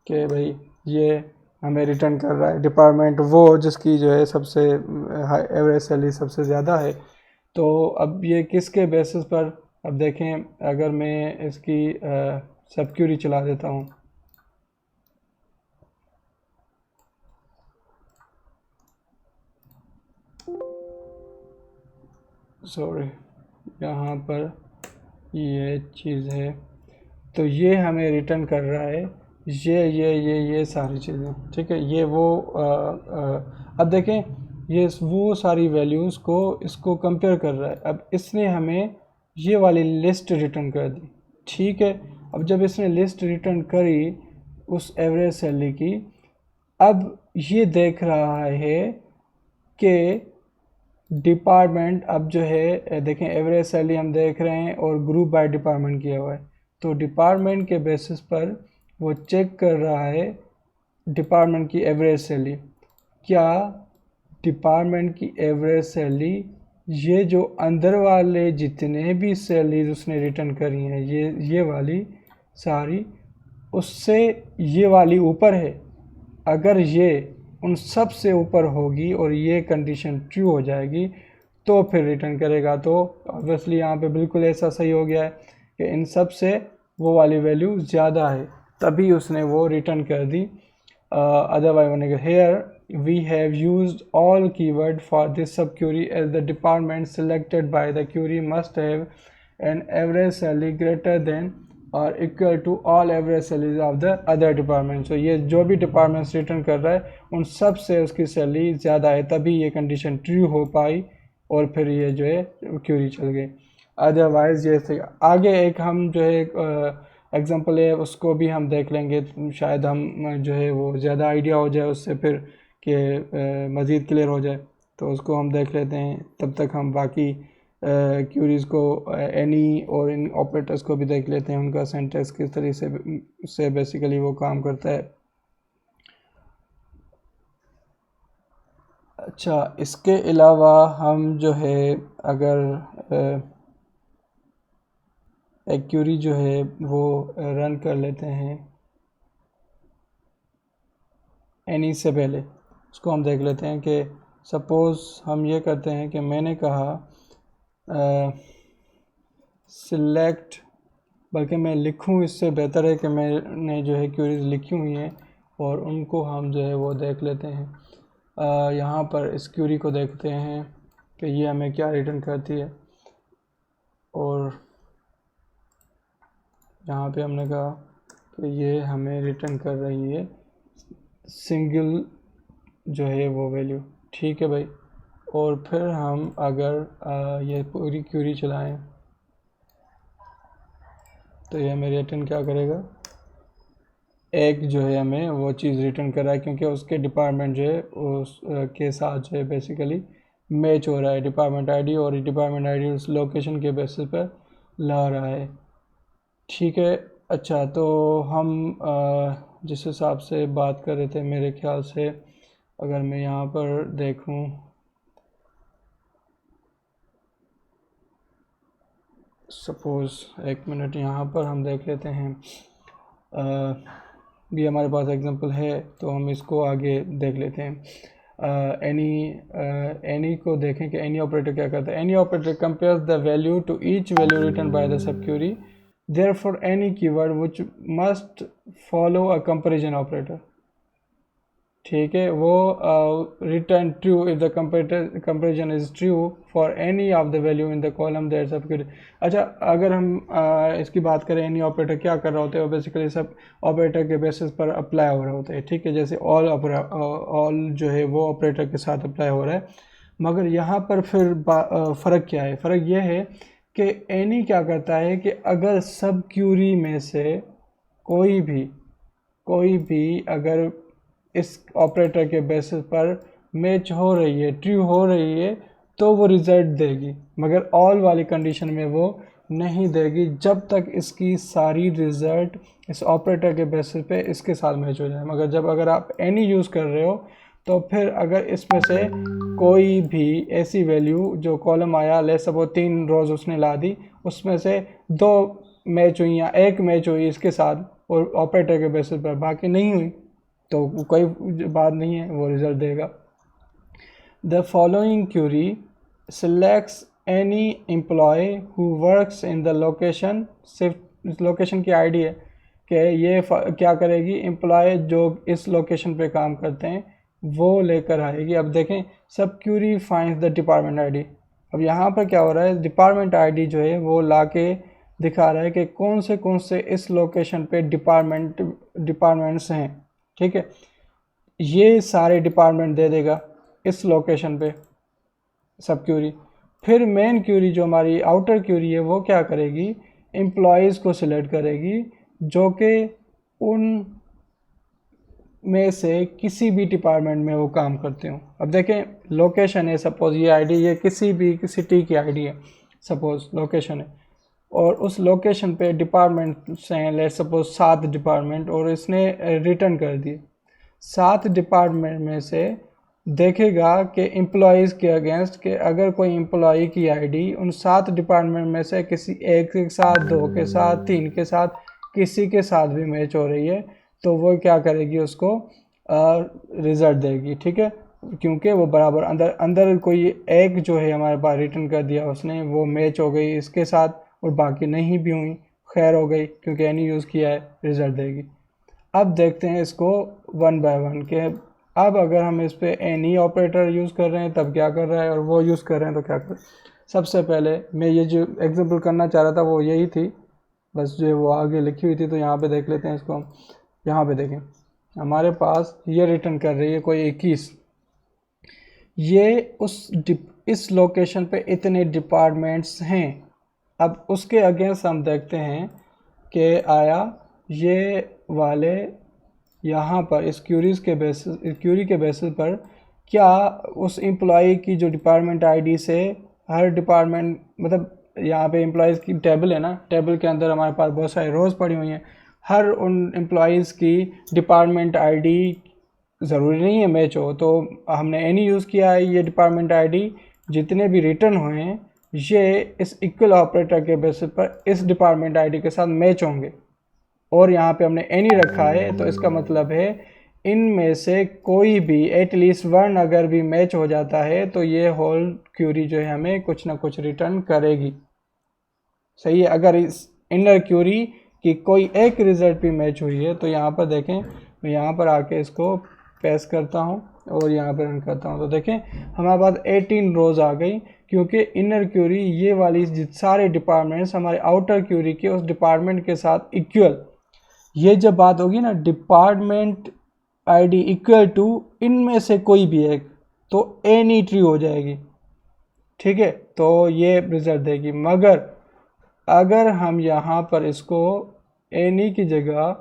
कि भाई ये हमें रिटर्न कर रहा है डिपार्टमेंट वो जिसकी जो है सबसे एवरेज सैलरी सबसे ज़्यादा है। तो अब ये किसके बेसिस पर, अब देखें अगर मैं इसकी सब क्यूरी चला देता हूँ, सॉरी यहाँ पर ये चीज़ है, तो ये हमें रिटर्न कर रहा है ये सारी चीज़ें, ठीक है। ये वो अब देखें, ये वो सारी वैल्यूज़ को इसको कंपेयर कर रहा है। अब इसने हमें ये वाली लिस्ट रिटर्न कर दी, ठीक है। अब जब इसने लिस्ट रिटर्न करी उस एवरेज सैलरी की, अब ये देख रहा है कि डिपार्टमेंट, अब जो है देखें एवरेज सैलरी हम देख रहे हैं और ग्रुप बाय डिपार्टमेंट किया हुआ है, तो डिपार्टमेंट के बेसिस पर वो चेक कर रहा है डिपार्टमेंट की एवरेज सैलरी। क्या डिपार्टमेंट की एवरेज सैलरी, ये जो अंदर वाले जितने भी सैलरीज उसने रिटर्न करी हैं, ये वाली सारी, उससे ये वाली ऊपर है? अगर ये उन सब से ऊपर होगी और ये कंडीशन ट्रू हो जाएगी तो फिर रिटर्न करेगा। तो ऑब्वियसली यहाँ पे बिल्कुल ऐसा सही हो गया है कि इन सब से वो वाली वैल्यू ज़्यादा है, तभी उसने वो रिटर्न कर दी। अदरवाइज होने के here we have used all keyword for this subquery as the department selected by the query must have an average salary greater than और equal to all average salaries of the other department. So ये जो भी departments return कर रहा है उन सब से उसकी सैलरी ज़्यादा है, तभी ये कंडीशन ट्रू हो पाई और फिर ये जो है क्यूरी चल गई। अदरवाइज ये आगे एक हम जो है एग्जांपल है उसको भी हम देख लेंगे, शायद हम जो है वो ज़्यादा आइडिया हो जाए उससे, फिर कि मज़ीद क्लियर हो जाए, तो उसको हम देख लेते हैं। तब तक हम बाकी क्यूरीज़ को एनी और इन ऑपरेटर्स को भी देख लेते हैं, उनका सिंटैक्स किस तरीके से बेसिकली वो काम करता है। अच्छा, इसके अलावा हम जो है अगर एक क्यूरी जो है वो रन कर लेते हैं एनी से पहले, उसको हम देख लेते हैं कि सपोज़ हम ये करते हैं कि मैंने कहा सिलेक्ट, बल्कि मैं लिखूं, इससे बेहतर है कि मैंने जो है क्यूरीज लिखी हुई हैं और उनको हम जो है वो देख लेते हैं। यहाँ पर इस क्यूरी को देखते हैं कि ये हमें क्या रिटर्न करती है, और यहाँ पे हमने कहा कि ये हमें रिटर्न कर रही है सिंगल जो है वो वैल्यू, ठीक है भाई। और फिर हम अगर ये पूरी क्यूरी चलाएं तो ये हमें रिटर्न क्या करेगा, एक जो है हमें वो चीज़ रिटर्न कर रहा है, क्योंकि उसके डिपार्टमेंट जो है उस के साथ जो है बेसिकली मैच हो रहा है डिपार्टमेंट आईडी, और डिपार्टमेंट आईडी उस लोकेशन के बेसिस पर ला रहा है, ठीक है। अच्छा, तो हम जिस हिसाब से बात कर रहे थे, मेरे ख्याल से अगर मैं यहाँ पर देखूँ, सपोज़ एक मिनट यहाँ पर हम देख लेते हैं, भी हमारे पास एग्जांपल है तो हम इसको आगे देख लेते हैं। एनी को देखें कि एनी ऑपरेटर क्या करता है। Any operator compares the value to each value return by the subquery, therefore any keyword which must follow a comparison operator, ठीक है। वो return true if the comparison is true for any of the value in the column that subquery. अच्छा, अगर हम इसकी बात करें, any operator क्या कर रहा होता है, वो बेसिकली सब ऑपरेटर के बेसिस पर अप्लाई हो रहा होता है, ठीक है। जैसे ऑल जो है वो ऑपरेटर के साथ अप्लाई हो रहा है, मगर यहाँ पर फिर फ़र्क क्या है? फ़र्क ये है कि एनी क्या करता है कि अगर सब क्यूरी में से कोई भी अगर इस ऑपरेटर के बेसिस पर मैच हो रही है, ट्रू हो रही है, तो वो रिजल्ट देगी, मगर ऑल वाली कंडीशन में वो नहीं देगी जब तक इसकी सारी रिजल्ट इस ऑपरेटर के बेसिस पे इसके साथ मैच हो जाए। मगर अगर आप एनी यूज़ कर रहे हो तो फिर अगर इसमें से कोई भी ऐसी वैल्यू जो कॉलम आया, ले सपोज 3 रोज़ उसने ला दी, उसमें से 2 मैच हुई या 1 मैच हुई इसके साथ और ऑपरेटर के बेसिस पर, बाकी नहीं हुई, तो कोई बात नहीं है, वो रिजल्ट देगा। The following query selects any employee who works in the location, सिर्फ लोकेशन की आईडी है कि ये क्या करेगी, एम्प्लॉय जो इस लोकेशन पे काम करते हैं वो लेकर आएगी। अब देखें, subquery finds the department ID. अब यहाँ पर क्या हो रहा है, डिपार्टमेंट आईडी जो है वो ला के दिखा रहा है कि कौन से इस लोकेशन पे डिपार्टमेंट डिपार्टमेंट्स हैं, ठीक है, ये सारे डिपार्टमेंट दे देगा इस लोकेशन पे सब क्यूरी। फिर मेन क्यूरी जो हमारी आउटर क्यूरी है वो क्या करेगी, एम्प्लॉयज़ को सिलेक्ट करेगी जो कि उन में से किसी भी डिपार्टमेंट में वो काम करते हो। अब देखें लोकेशन है, सपोज़ ये आईडी, ये किसी भी सिटी की आईडी है, सपोज़ लोकेशन है, और उस लोकेशन पे डिपार्टमेंट्स हैं, लेट सपोज 7 डिपार्टमेंट, और इसने रिटर्न कर दिए। 7 डिपार्टमेंट में से देखेगा कि एम्प्लॉयज़ के अगेंस्ट के अगर कोई एम्प्लॉय की आईडी उन 7 डिपार्टमेंट में से किसी एक के साथ, 2 के साथ, 3 के साथ, किसी के साथ भी मैच हो रही है, तो वो क्या करेगी, उसको रिजल्ट देगी, ठीक है, क्योंकि वो बराबर अंदर कोई एक जो है हमारे पास रिटर्न कर दिया उसने, वो मैच हो गई इसके साथ, और बाकी नहीं भी हुई, खैर हो गई, क्योंकि एनी यूज़ किया है, रिज़ल्ट देगी। अब देखते हैं इसको वन बाय वन के। अब अगर हम इस पर एनी ऑपरेटर यूज़ कर रहे हैं तब क्या कर रहा है, और वो यूज़ कर रहे हैं तो क्या कर रहे हैं। सबसे पहले मैं ये जो एग्जांपल करना चाह रहा था वो यही थी, बस जो वो आगे लिखी हुई थी, तो यहाँ पे देख लेते हैं इसको हम। यहाँ पे देखें हमारे पास ये रिटर्न कर रही है कोई 21, ये इस लोकेशन पे इतने डिपार्टमेंट्स हैं। अब उसके अगेंस्ट हम देखते हैं कि आया ये वाले यहाँ पर इस क्यूरी के बेसिस पर क्या उस एम्प्लॉय की जो डिपार्टमेंट आईडी से हर डिपार्टमेंट, मतलब यहाँ पे एम्प्लॉयज़ की टेबल है ना, टेबल के अंदर हमारे पास बहुत सारे रोज़ पड़ी हुई हैं, हर उन एम्प्लॉयज़ की डिपार्टमेंट आईडी ज़रूरी नहीं है मैच हो, तो हमने एनी यूज़ किया है, ये डिपार्टमेंट आईडी जितने भी रिटर्न हुए हैं ये इस इक्वल ऑपरेटर के बेसिस पर इस डिपार्टमेंट आईडी के साथ मैच होंगे, और यहाँ पे हमने एनी रखा है, तो इसका मतलब है इनमें से कोई भी एटलीस्ट वन अगर भी मैच हो जाता है तो ये होल क्यूरी जो है हमें कुछ ना कुछ रिटर्न करेगी, सही है। अगर इस इनर क्यूरी की कोई एक रिजल्ट भी मैच हुई है तो यहाँ पर देखें, मैं यहाँ पर आके इसको पेस्ट करता हूँ और यहाँ पर रन करता हूँ, तो देखें हमारे पास 18 रोज़ आ गई, क्योंकि इनर क्यूरी ये वाली सारे डिपार्टमेंट्स हमारे आउटर क्यूरी के उस डिपार्टमेंट के साथ इक्वल, ये जब बात होगी ना डिपार्टमेंट आईडी इक्वल टू इनमें से कोई भी एक, तो एनी ट्रू हो जाएगी, ठीक है, तो ये रिजल्ट देगी। मगर अगर हम यहाँ पर इसको एनी की जगह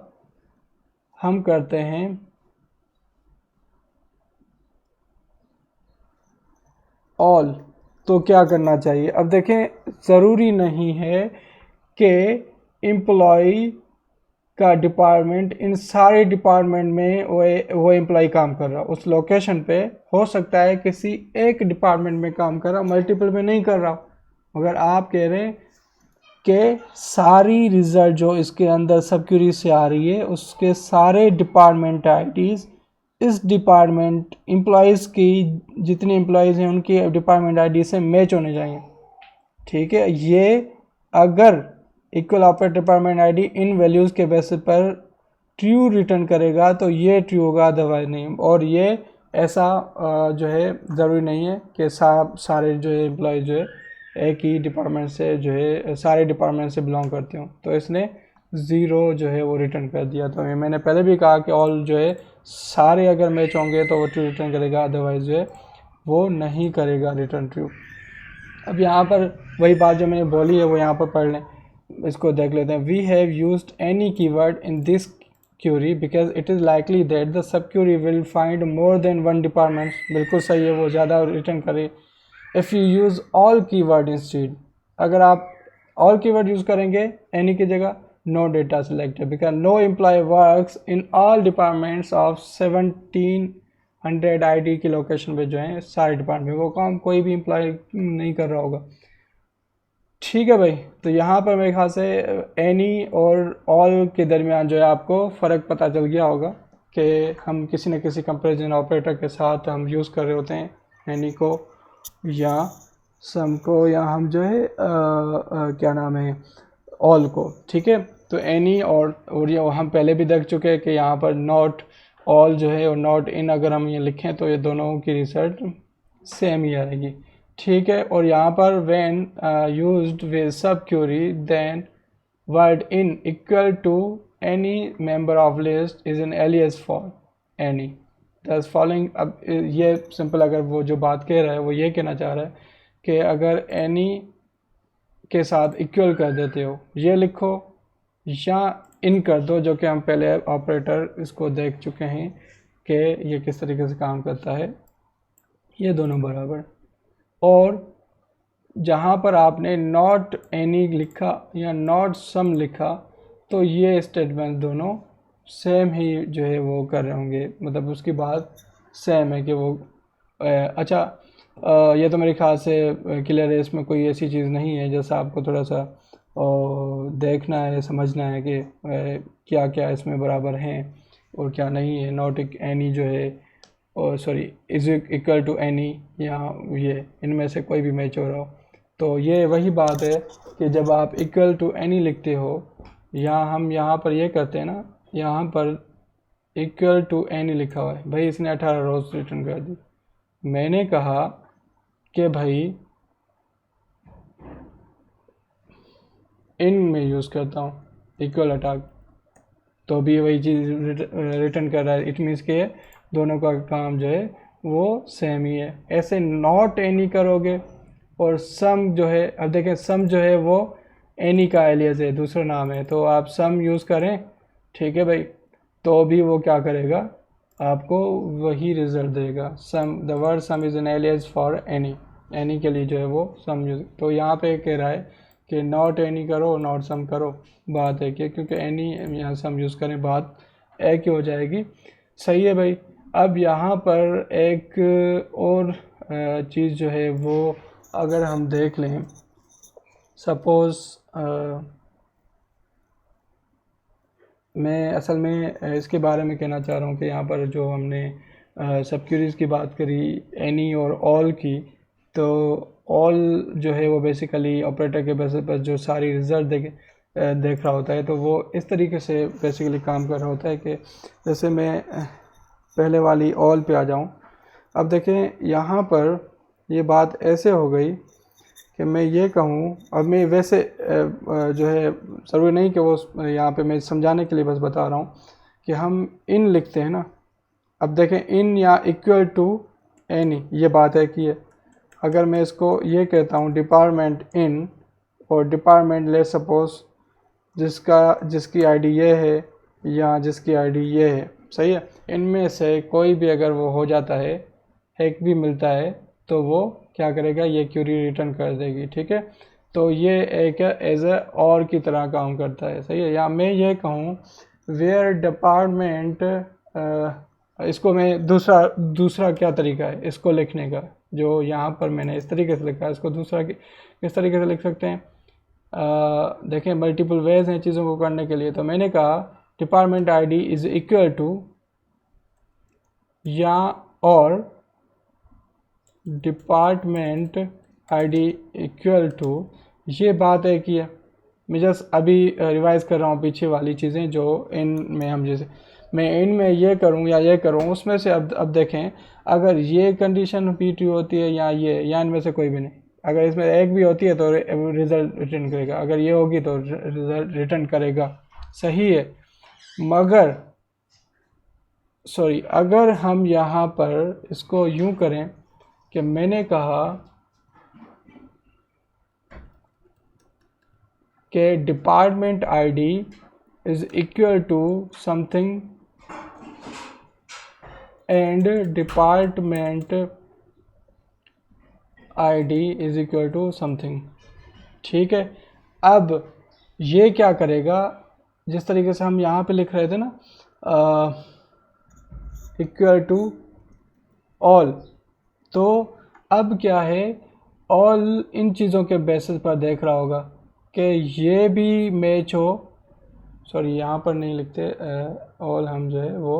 हम करते हैं ऑल, तो क्या करना चाहिए। अब देखें ज़रूरी नहीं है कि एम्प्लॉय का डिपार्टमेंट इन सारे डिपार्टमेंट में वो एम्प्लॉय काम कर रहा, उस लोकेशन पे हो सकता है किसी एक डिपार्टमेंट में काम कर रहा, मल्टीपल में नहीं कर रहा। मगर आप कह रहे हैं कि सारी रिजल्ट जो इसके अंदर सब क्यूरी से आ रही है उसके सारे डिपार्टमेंट आईडीज़ इस डिपार्टमेंट एम्प्लॉयज़ की जितने एम्प्लॉयज़ हैं उनकी डिपार्टमेंट आईडी से मैच होने चाहिए, ठीक है। ये अगर इक्वल ऑपरेटर डिपार्टमेंट आईडी इन वैल्यूज़ के बेसिस पर ट्रू रिटर्न करेगा तो ये ट्रू होगा, अदरवाइज नहीं। और ये ऐसा जो है ज़रूरी नहीं है कि सारे जो है एम्प्लॉय जो है एक ही डिपार्टमेंट से जो है सारे डिपार्टमेंट से बिलोंग करते हो, तो इसने 0 जो है वो रिटर्न कर दिया। तो मैंने पहले भी कहा कि ऑल जो है सारे अगर मैच होंगे तो वो ट्रू रिटर्न करेगा, अदरवाइज जो है वो नहीं करेगा रिटर्न ट्रू। अब यहाँ पर वही बात जो मैंने बोली है वो यहाँ पर पढ़ लें, इसको देख लेते हैं। We have used any keyword in this query because it is likely that the subquery will find more than one department. बिल्कुल सही है, वो ज़्यादा रिटर्न करे। If you use all keyword instead, अगर आप ऑल कीवर्ड यूज़ करेंगे any की जगह, no data selected because no employee works in all departments of 1700 ID की लोकेशन पे जो है सारे डिपार्टमेंट वो काम कोई भी एम्प्लॉय नहीं कर रहा होगा, ठीक है भाई। तो यहाँ पर मेरे ख्याल से एनी और ऑल के दरमियान जो है आपको फ़र्क पता चल गया होगा कि हम किसी न किसी कंपैरिजन ऑपरेटर के साथ हम यूज़ कर रहे होते हैं एनी को या सम को, या हम जो है क्या नाम है ऑल को, ठीक है। तो एनी और ये हम पहले भी देख चुके हैं कि यहाँ पर नॉट ऑल जो है और नॉट इन अगर हम ये लिखें तो ये दोनों की रिजल्ट सेम ही आएगी, ठीक है। और यहाँ पर when used with subquery then word in equal to any member of list is an alias for any thus following। अब ये सिंपल, अगर वो जो बात कह रहा है वो ये कहना चाह रहा है कि अगर any के साथ इक्वल कर देते हो ये लिखो या इन कर दो, जो कि हम पहले ऑपरेटर इसको देख चुके हैं कि ये किस तरीके से काम करता है, ये दोनों बराबर। और जहाँ पर आपने नॉट एनी लिखा या नॉट सम लिखा तो ये स्टेटमेंट दोनों सेम ही जो है वो कर रहे होंगे, मतलब उसकी बात सेम है कि वो अच्छा ये तो मेरे ख्याल से क्लियर है, इसमें कोई ऐसी चीज़ नहीं है जैसा आपको थोड़ा सा देखना है, समझना है कि क्या क्या इसमें बराबर हैं और क्या नहीं है। नॉट एनी जो है और sorry is equal to any, यहाँ ये इनमें से कोई भी मैच हो रहा हो तो ये वही बात है कि जब आप इक्वल टू एनी लिखते हो या हम यहाँ पर ये करते हैं ना, यहाँ पर इक्वल टू एनी लिखा हुआ है, भाई इसने 18 रोज रिटर्न कर दी। मैंने कहा कि भाई इन में यूज़ करता हूँ इक्वल अटैक, तो भी वही चीज़ रिटर्न कर रहा है। इट मीन्स के दोनों का काम जो है वो सेम ही है। ऐसे नॉट एनी करोगे और सम जो है, अब देखें सम जो है वो एनी का एलियस है, दूसरा नाम है, तो आप सम यूज़ करें, ठीक है भाई, तो भी वो क्या करेगा, आपको वही रिजल्ट देगा। Some, the word some is an alias for any, any के लिए जो है वो सम यूज। तो यहाँ पे कह रहा है कि नॉट एनी करो नॉट सम करो, बात है कि क्योंकि एनी यहाँ सम यूज़ करें बात एक ही हो जाएगी। सही है भाई। अब यहाँ पर एक और चीज़ जो है वो अगर हम देख लें, सपोज़ मैं असल में इसके बारे में कहना चाह रहा हूँ कि यहाँ पर जो हमने सब क्यूरीज़ की बात करी एनी और ऑल की, तो ऑल जो है वो बेसिकली ऑपरेटर के बेसिस पर जो सारी रिज़ल्ट देख रहा होता है, तो वो इस तरीके से बेसिकली काम कर रहा होता है कि जैसे मैं पहले वाली ऑल पे आ जाऊँ। अब देखें यहाँ पर ये बात ऐसे हो गई कि मैं ये कहूँ, अब मैं वैसे जो है ज़रूरी नहीं कि वो यहाँ पे मैं समझाने के लिए बस बता रहा हूँ कि हम इन लिखते हैं ना। अब देखें इन या इक्वल टू एनी, ये बात है कि अगर मैं इसको ये कहता हूँ डिपार्टमेंट इन और डिपार्टमेंट ले सपोज़ जिसकी आईडी ये है या जिसकी आईडी ये है, सही है, इनमें से कोई भी अगर वो हो जाता है, एक भी मिलता है, तो वो क्या करेगा, ये क्यूरी रिटर्न कर देगी, ठीक है। तो ये एक एज ए और की तरह काम करता है, सही है। या मैं ये कहूँ वेयर डिपार्टमेंट, इसको मैं दूसरा क्या तरीका है इसको लिखने का, जो यहाँ पर मैंने इस तरीके से लिखा है, इसको दूसरा किस तरीके से लिख सकते हैं। देखें मल्टीपल वेज हैं चीज़ों को करने के लिए। तो मैंने कहा department ID is equal to या और डिपार्टमेंट आईडी इक्वल टू, ये बात है कि मैं जस्ट अभी रिवाइज़ कर रहा हूँ पीछे वाली चीज़ें जो इन में हम, जैसे मैं इन में ये करूँ या ये करूँ, उसमें से अब देखें अगर ये कंडीशन रिपीट होती है या ये, या इनमें से कोई भी नहीं, अगर इसमें एक भी होती है तो रिज़ल्ट रिटर्न करेगा, अगर ये होगी तो रिज़ल्ट रिटर्न करेगा, सही है। मगर सॉरी, अगर हम यहाँ पर इसको यूँ करें कि मैंने कहा कि department ID is equal to something and department ID is equal to something, ठीक है। अब ये क्या करेगा, जिस तरीके से हम यहाँ पे लिख रहे थे ना इक्वल टू ऑल, तो अब क्या है, ऑल इन चीज़ों के बेसिस पर देख रहा होगा कि ये भी मैच हो, सॉरी यहाँ पर नहीं लिखते ऑल, हम जो है वो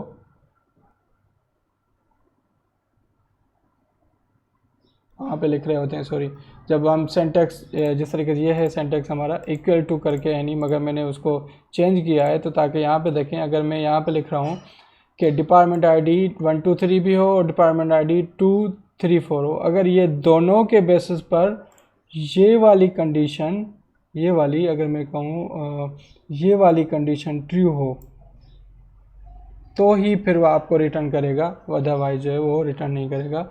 वहाँ पे लिख रहे होते हैं, सॉरी, जब हम सेंटेक्स जिस तरीके से ये है सेंटेक्स हमारा इक्वल टू करके एनी, मगर मैंने उसको चेंज किया है तो ताकि यहाँ पे देखें, अगर मैं यहाँ पे लिख रहा हूँ कि डिपार्टमेंट आईडी 1 2 3 भी हो और डिपार्टमेंट आईडी 2 3 4 हो, अगर ये दोनों के बेसिस पर ये वाली कंडीशन ये वाली अगर मैं कहूँ ये वाली कंडीशन ट्रू हो तो ही फिर वो आपको रिटर्न करेगा, अदरवाइज जो है वो रिटर्न नहीं करेगा।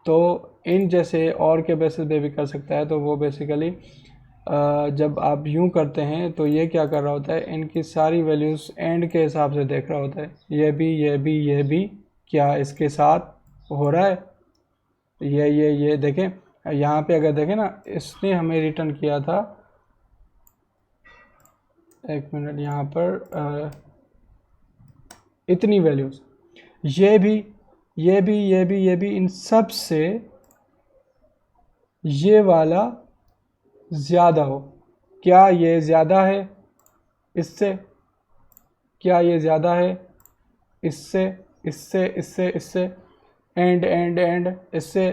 तो इन जैसे और के बेसिस पे भी कर सकता है। तो वो बेसिकली जब आप यूं करते हैं तो ये क्या कर रहा होता है, इनकी सारी वैल्यूज़ एंड के हिसाब से देख रहा होता है, ये भी क्या इसके साथ हो रहा है, ये देखें यहाँ पे अगर देखें ना, इसने हमें रिटर्न किया था, एक मिनट यहाँ पर इतनी वैल्यूज़, ये भी इन सब से ये वाला ज़्यादा हो। क्या ये ज़्यादा है इससे, क्या ये ज़्यादा है इससे, इससे एंड इससे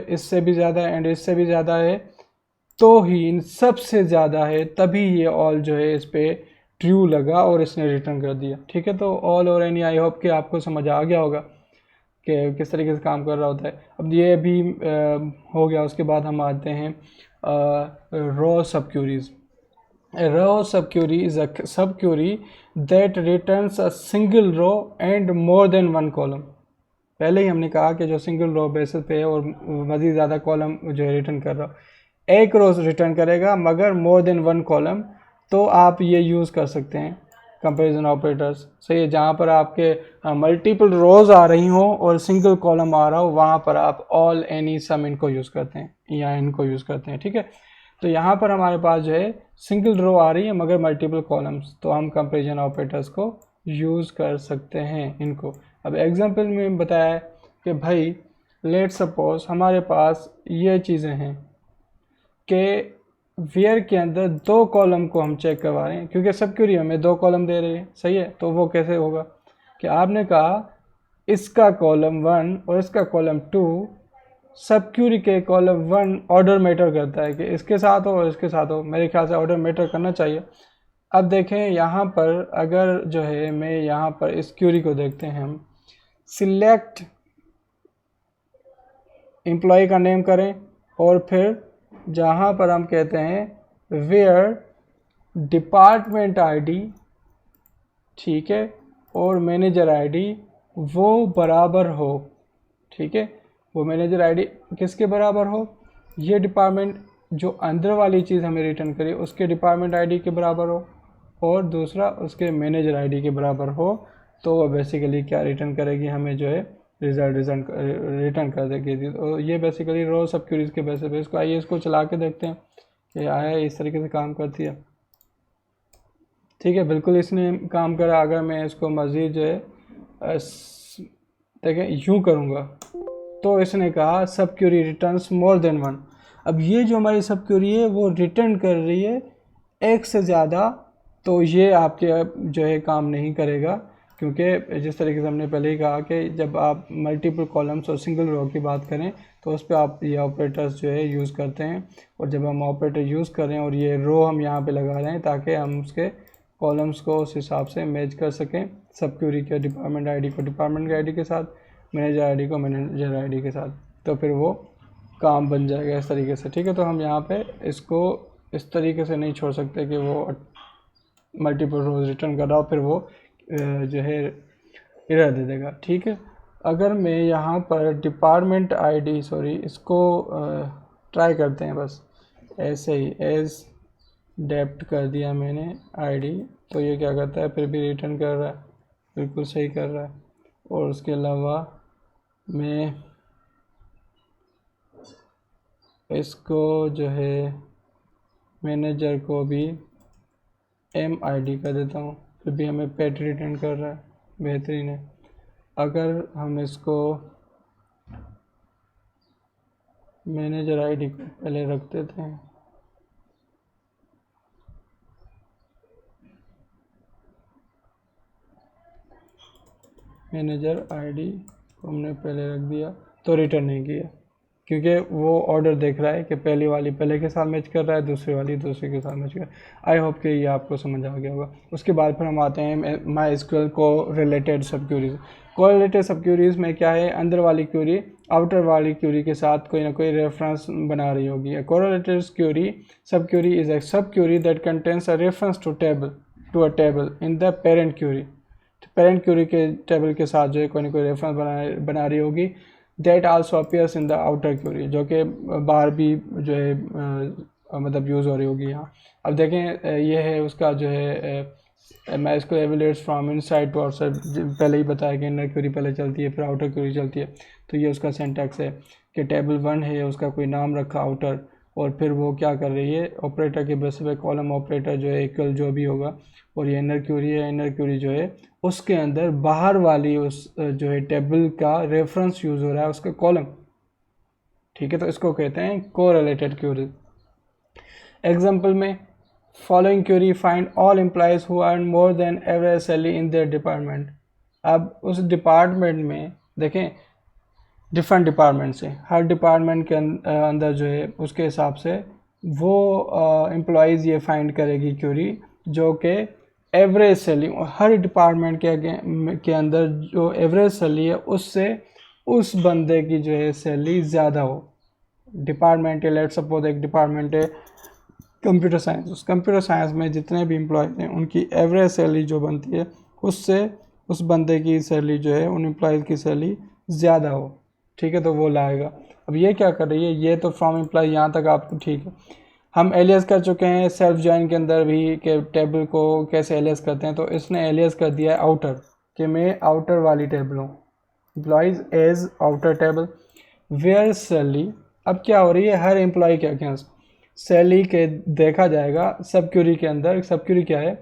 इससे भी ज़्यादा, एंड इससे भी ज़्यादा है, तो ही इन सबसे ज़्यादा है, तभी ये ऑल जो है इस पे ट्रू लगा और इसने रिटर्न कर दिया। ठीक है, तो ऑल और एनी आई होप कि आपको समझ आ गया होगा कि किस तरीके से काम कर रहा होता है। अब ये भी हो गया। उसके बाद हम आते हैं रो सब curies. A row subquery is a subquery that returns a single row and more than one column। पहले ही हमने कहा कि जो सिंगल रो बेसिस पे है और मज़ीद ज़्यादा कॉलम जो है रिटर्न कर रहा हो, एक रो रिटर्न करेगा मगर मोर देन वन कॉलम, तो आप ये यूज़ कर सकते हैं कंपैरिजन ऑपरेटर्स। सही है, जहाँ पर आपके मल्टीपल रोज़ आ रही हों और सिंगल कॉलम आ रहा हो, वहाँ पर आप ऑल एनी सम इनको यूज़ करते हैं या इनको यूज़ करते हैं। ठीक है, तो यहाँ पर हमारे पास जो है सिंगल रो आ रही है मगर मल्टीपल कॉलम्स, तो हम कंपैरिजन ऑपरेटर्स को यूज़ कर सकते हैं इनको। अब एग्जांपल में बताया है कि भाई लेट सपोज हमारे पास ये चीज़ें हैं कि वेयर के अंदर दो कॉलम को हम चेक करवा रहे हैं, क्योंकि सब क्यूरी हमें दो कॉलम दे रही है। सही है, तो वो कैसे होगा कि आपने कहा इसका कॉलम 1 और इसका कॉलम 2, सब क्यूरी के कॉलम 1 ऑर्डर मैटर करता है कि इसके साथ हो और इसके साथ हो, मेरे ख्याल से ऑर्डर मैटर करना चाहिए। अब देखें यहाँ पर अगर जो है मैं यहाँ पर इस क्यूरी को देखते हैं, हम सिलेक्ट एम्प्लॉय का नेम करें और फिर जहाँ पर हम कहते हैं वेयर डिपार्टमेंट आईडी, ठीक है, और मैनेजर आईडी वो बराबर हो। ठीक है, वो मैनेजर आईडी किसके बराबर हो, ये डिपार्टमेंट जो अंदर वाली चीज़ हमें रिटर्न करी उसके डिपार्टमेंट आईडी के बराबर हो, और दूसरा उसके मैनेजर आईडी के बराबर हो, तो वो बेसिकली क्या रिटर्न करेगी, हमें जो है रिजल्ट रिटर्न कर देगी। तो ये बेसिकली रो सब क्यूरीज के बेसिस पे इसको, आइए इसको चला के देखते हैं कि आया इस तरीके से काम करती है। ठीक है, बिल्कुल इसने काम करा। अगर मैं इसको मज़ीद जो है देखें यूँ करूँगा तो इसने कहा subquery returns more than one. अब ये जो हमारी सब क्यूरी है वो रिटर्न कर रही है एक से ज़्यादा, तो ये आपके जो है काम नहीं करेगा, क्योंकि जिस तरीके से हमने पहले ही कहा कि जब आप मल्टीपल कॉलम्स और सिंगल रो की बात करें तो उस पर आप ये ऑपरेटर्स जो है यूज़ करते हैं। और जब हम ऑपरेटर यूज़ कर रहे हैं और ये रो हम यहाँ पे लगा रहे हैं ताकि हम उसके कॉलम्स को उस हिसाब से मैच कर सकें, सब क्यूरी के डिपार्टमेंट आईडी को डिपार्टमेंट आईडी के साथ, मैनेजर आईडी को मैनेजर आईडी के साथ, तो फिर वो काम बन जाएगा इस तरीके से। ठीक है, तो हम यहाँ पे इसको इस तरीके से नहीं छोड़ सकते कि वो मल्टीपल रोज रिटर्न कर रहा हो फिर वो जो है एरर दे देगा। ठीक है, अगर मैं यहाँ पर डिपार्टमेंट आईडी सॉरी इसको ट्राई करते हैं बस ऐसे ही एज डेप्ट कर दिया मैंने आईडी, तो ये क्या करता है फिर भी रिटर्न कर रहा है, बिल्कुल सही कर रहा है। और उसके अलावा मैं इसको जो है मैनेजर को भी एम आई डी कर देता हूँ, फिर भी हमें पेट रिटर्न कर रहा है, बेहतरीन है। अगर हम इसको मैनेजर आईडी को पहले रख देते हैं, मैनेजर आईडी को हमने पहले रख दिया तो रिटर्न नहीं किया। क्योंकि वो ऑर्डर देख रहा है कि पहली वाली पहले के साथ मैच कर रहा है, दूसरी वाली दूसरे के साथ मैच कर रहा है। आई होप कि ये आपको समझ आ गया होगा। उसके बाद फिर हम आते हैं माई एसक्यूएल को रिलेटेड सब क्यूरीज। को रिलेटेड सब क्यूरीज में क्या है, अंदर वाली क्यूरी आउटर वाली क्यूरी के साथ कोई ना कोई रेफरेंस बना रही होगी। A correlated query subquery is a subquery that contains a reference to a table in the parent query। Parent query के टेबल के साथ जो है कोई ना कोई रेफरेंस बना रही होगी। That also appears in the outer query, जो कि बाहर भी जो है मतलब यूज़ हो रही होगी यहाँ। अब देखें ये है उसका जो है मैं इसको एवेल्यूएट्स फ्रॉम इनसाइड टू आउटसाइड, पहले ही बताया कि इनर क्यूरी पहले चलती है फिर आउटर क्यूरी चलती है। तो ये उसका सिंटैक्स है कि टेबल 1 है, उसका कोई नाम रखा आउटर, और फिर वो क्या कर रही है ऑपरेटर के बेस पे कॉलम ऑपरेटर जो है इक्वल जो भी होगा, और ये इनर क्यूरी है। इनर क्यूरी जो है उसके अंदर बाहर वाली उस जो है टेबल का रेफरेंस यूज़ हो रहा है उसका कॉलम, ठीक है। तो इसको कहते हैं कोरिलेटेड क्यूरी। एग्जाम्पल में following query find all employees who earn more than average salary in their department. अब उस डिपार्टमेंट में देखें डिफरेंट डिपार्टमेंट से, हर डिपार्टमेंट के अंदर जो है उसके हिसाब से वो एम्प्लॉयज़ ये फाइंड करेगी क्यूरी जो कि एवरेज सैलरी, हर डिपार्टमेंट के अंदर जो एवरेज सैलरी है उससे उस बंदे की जो है सैलरी ज़्यादा हो। डिपार्टमेंट है, लेट सपोज एक डिपार्टमेंट है कंप्यूटर साइंस, उस कंप्यूटर साइंस में जितने भी एम्प्लॉयज़ हैं उनकी एवरेज सैलरी जो बनती है उससे उस बंदे की सैलरी जो है उन एम्प्लॉयज़ की सैलरी ज़्यादा हो, ठीक है। तो वो लाएगा। अब ये क्या कर रही है, ये तो फ्रॉम एम्प्लॉय यहाँ तक आपको ठीक है। हम एलियस कर चुके हैं सेल्फ जॉइन के अंदर भी कि टेबल को कैसे एलियस करते हैं। तो इसने एलियस कर दिया है आउटर, कि मैं आउटर वाली टेबल हूँ, employees as outer table where salary. अब क्या हो रही है, हर एम्प्लॉय के अगेंस्ट सैलरी के देखा जाएगा सब क्यूरी के अंदर। सब क्यूरी क्या है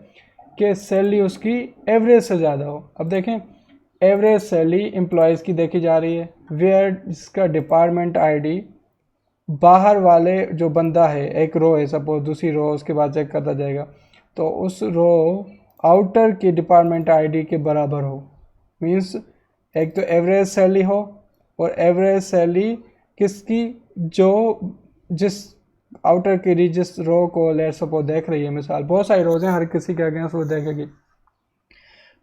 कि सैलरी उसकी एवरेज से ज़्यादा हो। अब देखें एवरेज सैलरी एम्प्लॉयज़ की देखी जा रही है, वेयर इसका डिपार्टमेंट आईडी बाहर वाले जो बंदा है, एक रो है सपोज, दूसरी रो उसके बाद चेक करता जाएगा तो उस रो आउटर की डिपार्टमेंट आईडी के बराबर हो। मींस एक तो एवरेज सैलरी हो, और एवरेज सैलरी किसकी, जो जिस आउटर की जिस रो को लेट सपोज देख रही है, मिसाल बहुत सारी रोज हैं, हर किसी के अगेंस्ट वो देखेगी।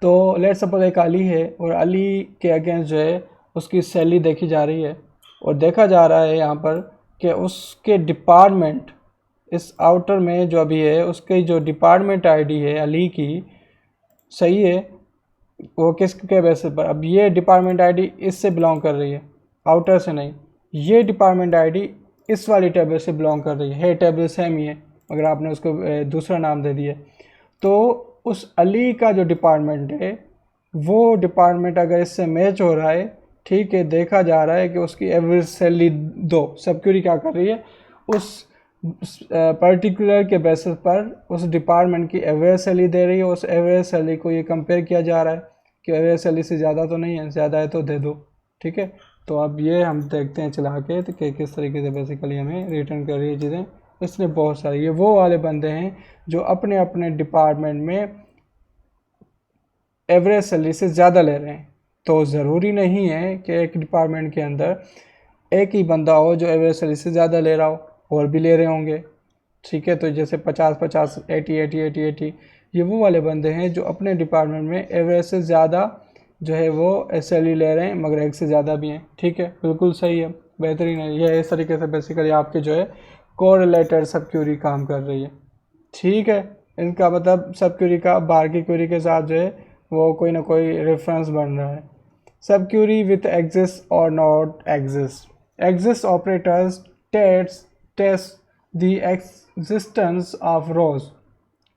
तो लेट सपोज एक अली है और अली के अगेंस्ट जो है उसकी सैलरी देखी जा रही है, और देखा जा रहा है यहाँ पर कि उसके डिपार्टमेंट इस आउटर में जो अभी है उसकी जो डिपार्टमेंट आईडी है अली की, सही है, वो किसके बेसिस पर। अब ये डिपार्टमेंट आईडी इससे बिलोंग कर रही है, आउटर से नहीं। ये डिपार्टमेंट आईडी इस वाली टेबल से बिलोंग कर रही है, टेबल सेम ही है मगर आपने उसको दूसरा नाम दे दिया। तो उस अली का जो डिपार्टमेंट है वो डिपार्टमेंट अगर इससे मैच हो रहा है, ठीक है, देखा जा रहा है कि उसकी एवरेज सैलरी 2, सब क्यूरी क्या कर रही है उस पर्टिकुलर के बेसिस पर उस डिपार्टमेंट की एवरेज सैलरी दे रही है। उस एवरेज सैलरी को ये कंपेयर किया जा रहा है कि एवरेज सैलरी से ज़्यादा तो नहीं है, ज़्यादा है तो दे दो, ठीक है। तो अब ये हम देखते हैं चला के तो कि किस तरीके से बेसिकली हमें रिटर्न कर रही है चीज़ें। इसने बहुत सारे, ये वो वाले बंदे हैं जो अपने अपने डिपार्टमेंट में एवरेज सैलरी से ज़्यादा ले रहे हैं। तो ज़रूरी नहीं है कि एक डिपार्टमेंट के अंदर एक ही बंदा हो जो एवरेज सैलरी से ज़्यादा ले रहा हो, और भी ले रहे होंगे, ठीक है। तो जैसे 50-50, 80-80, ये वो वाले बंदे हैं जो अपने डिपार्टमेंट में एवरेज से ज़्यादा जो है वो सैलरी ले रहे हैं, मगर एक से ज़्यादा भी हैं, ठीक है, बिल्कुल सही है, बेहतरीन है। यह इस तरीके से बेसिकली आपके जो है कोरिलेटेड सब क्यूरी काम कर रही है, ठीक है। इनका मतलब सब क्यूरी का बाहर की क्यूरी के साथ जो है वो कोई ना कोई रेफरेंस बन रहा है। सब क्यूरी विथ एग्जिस्ट और not exist. Exist operators test the existence of rows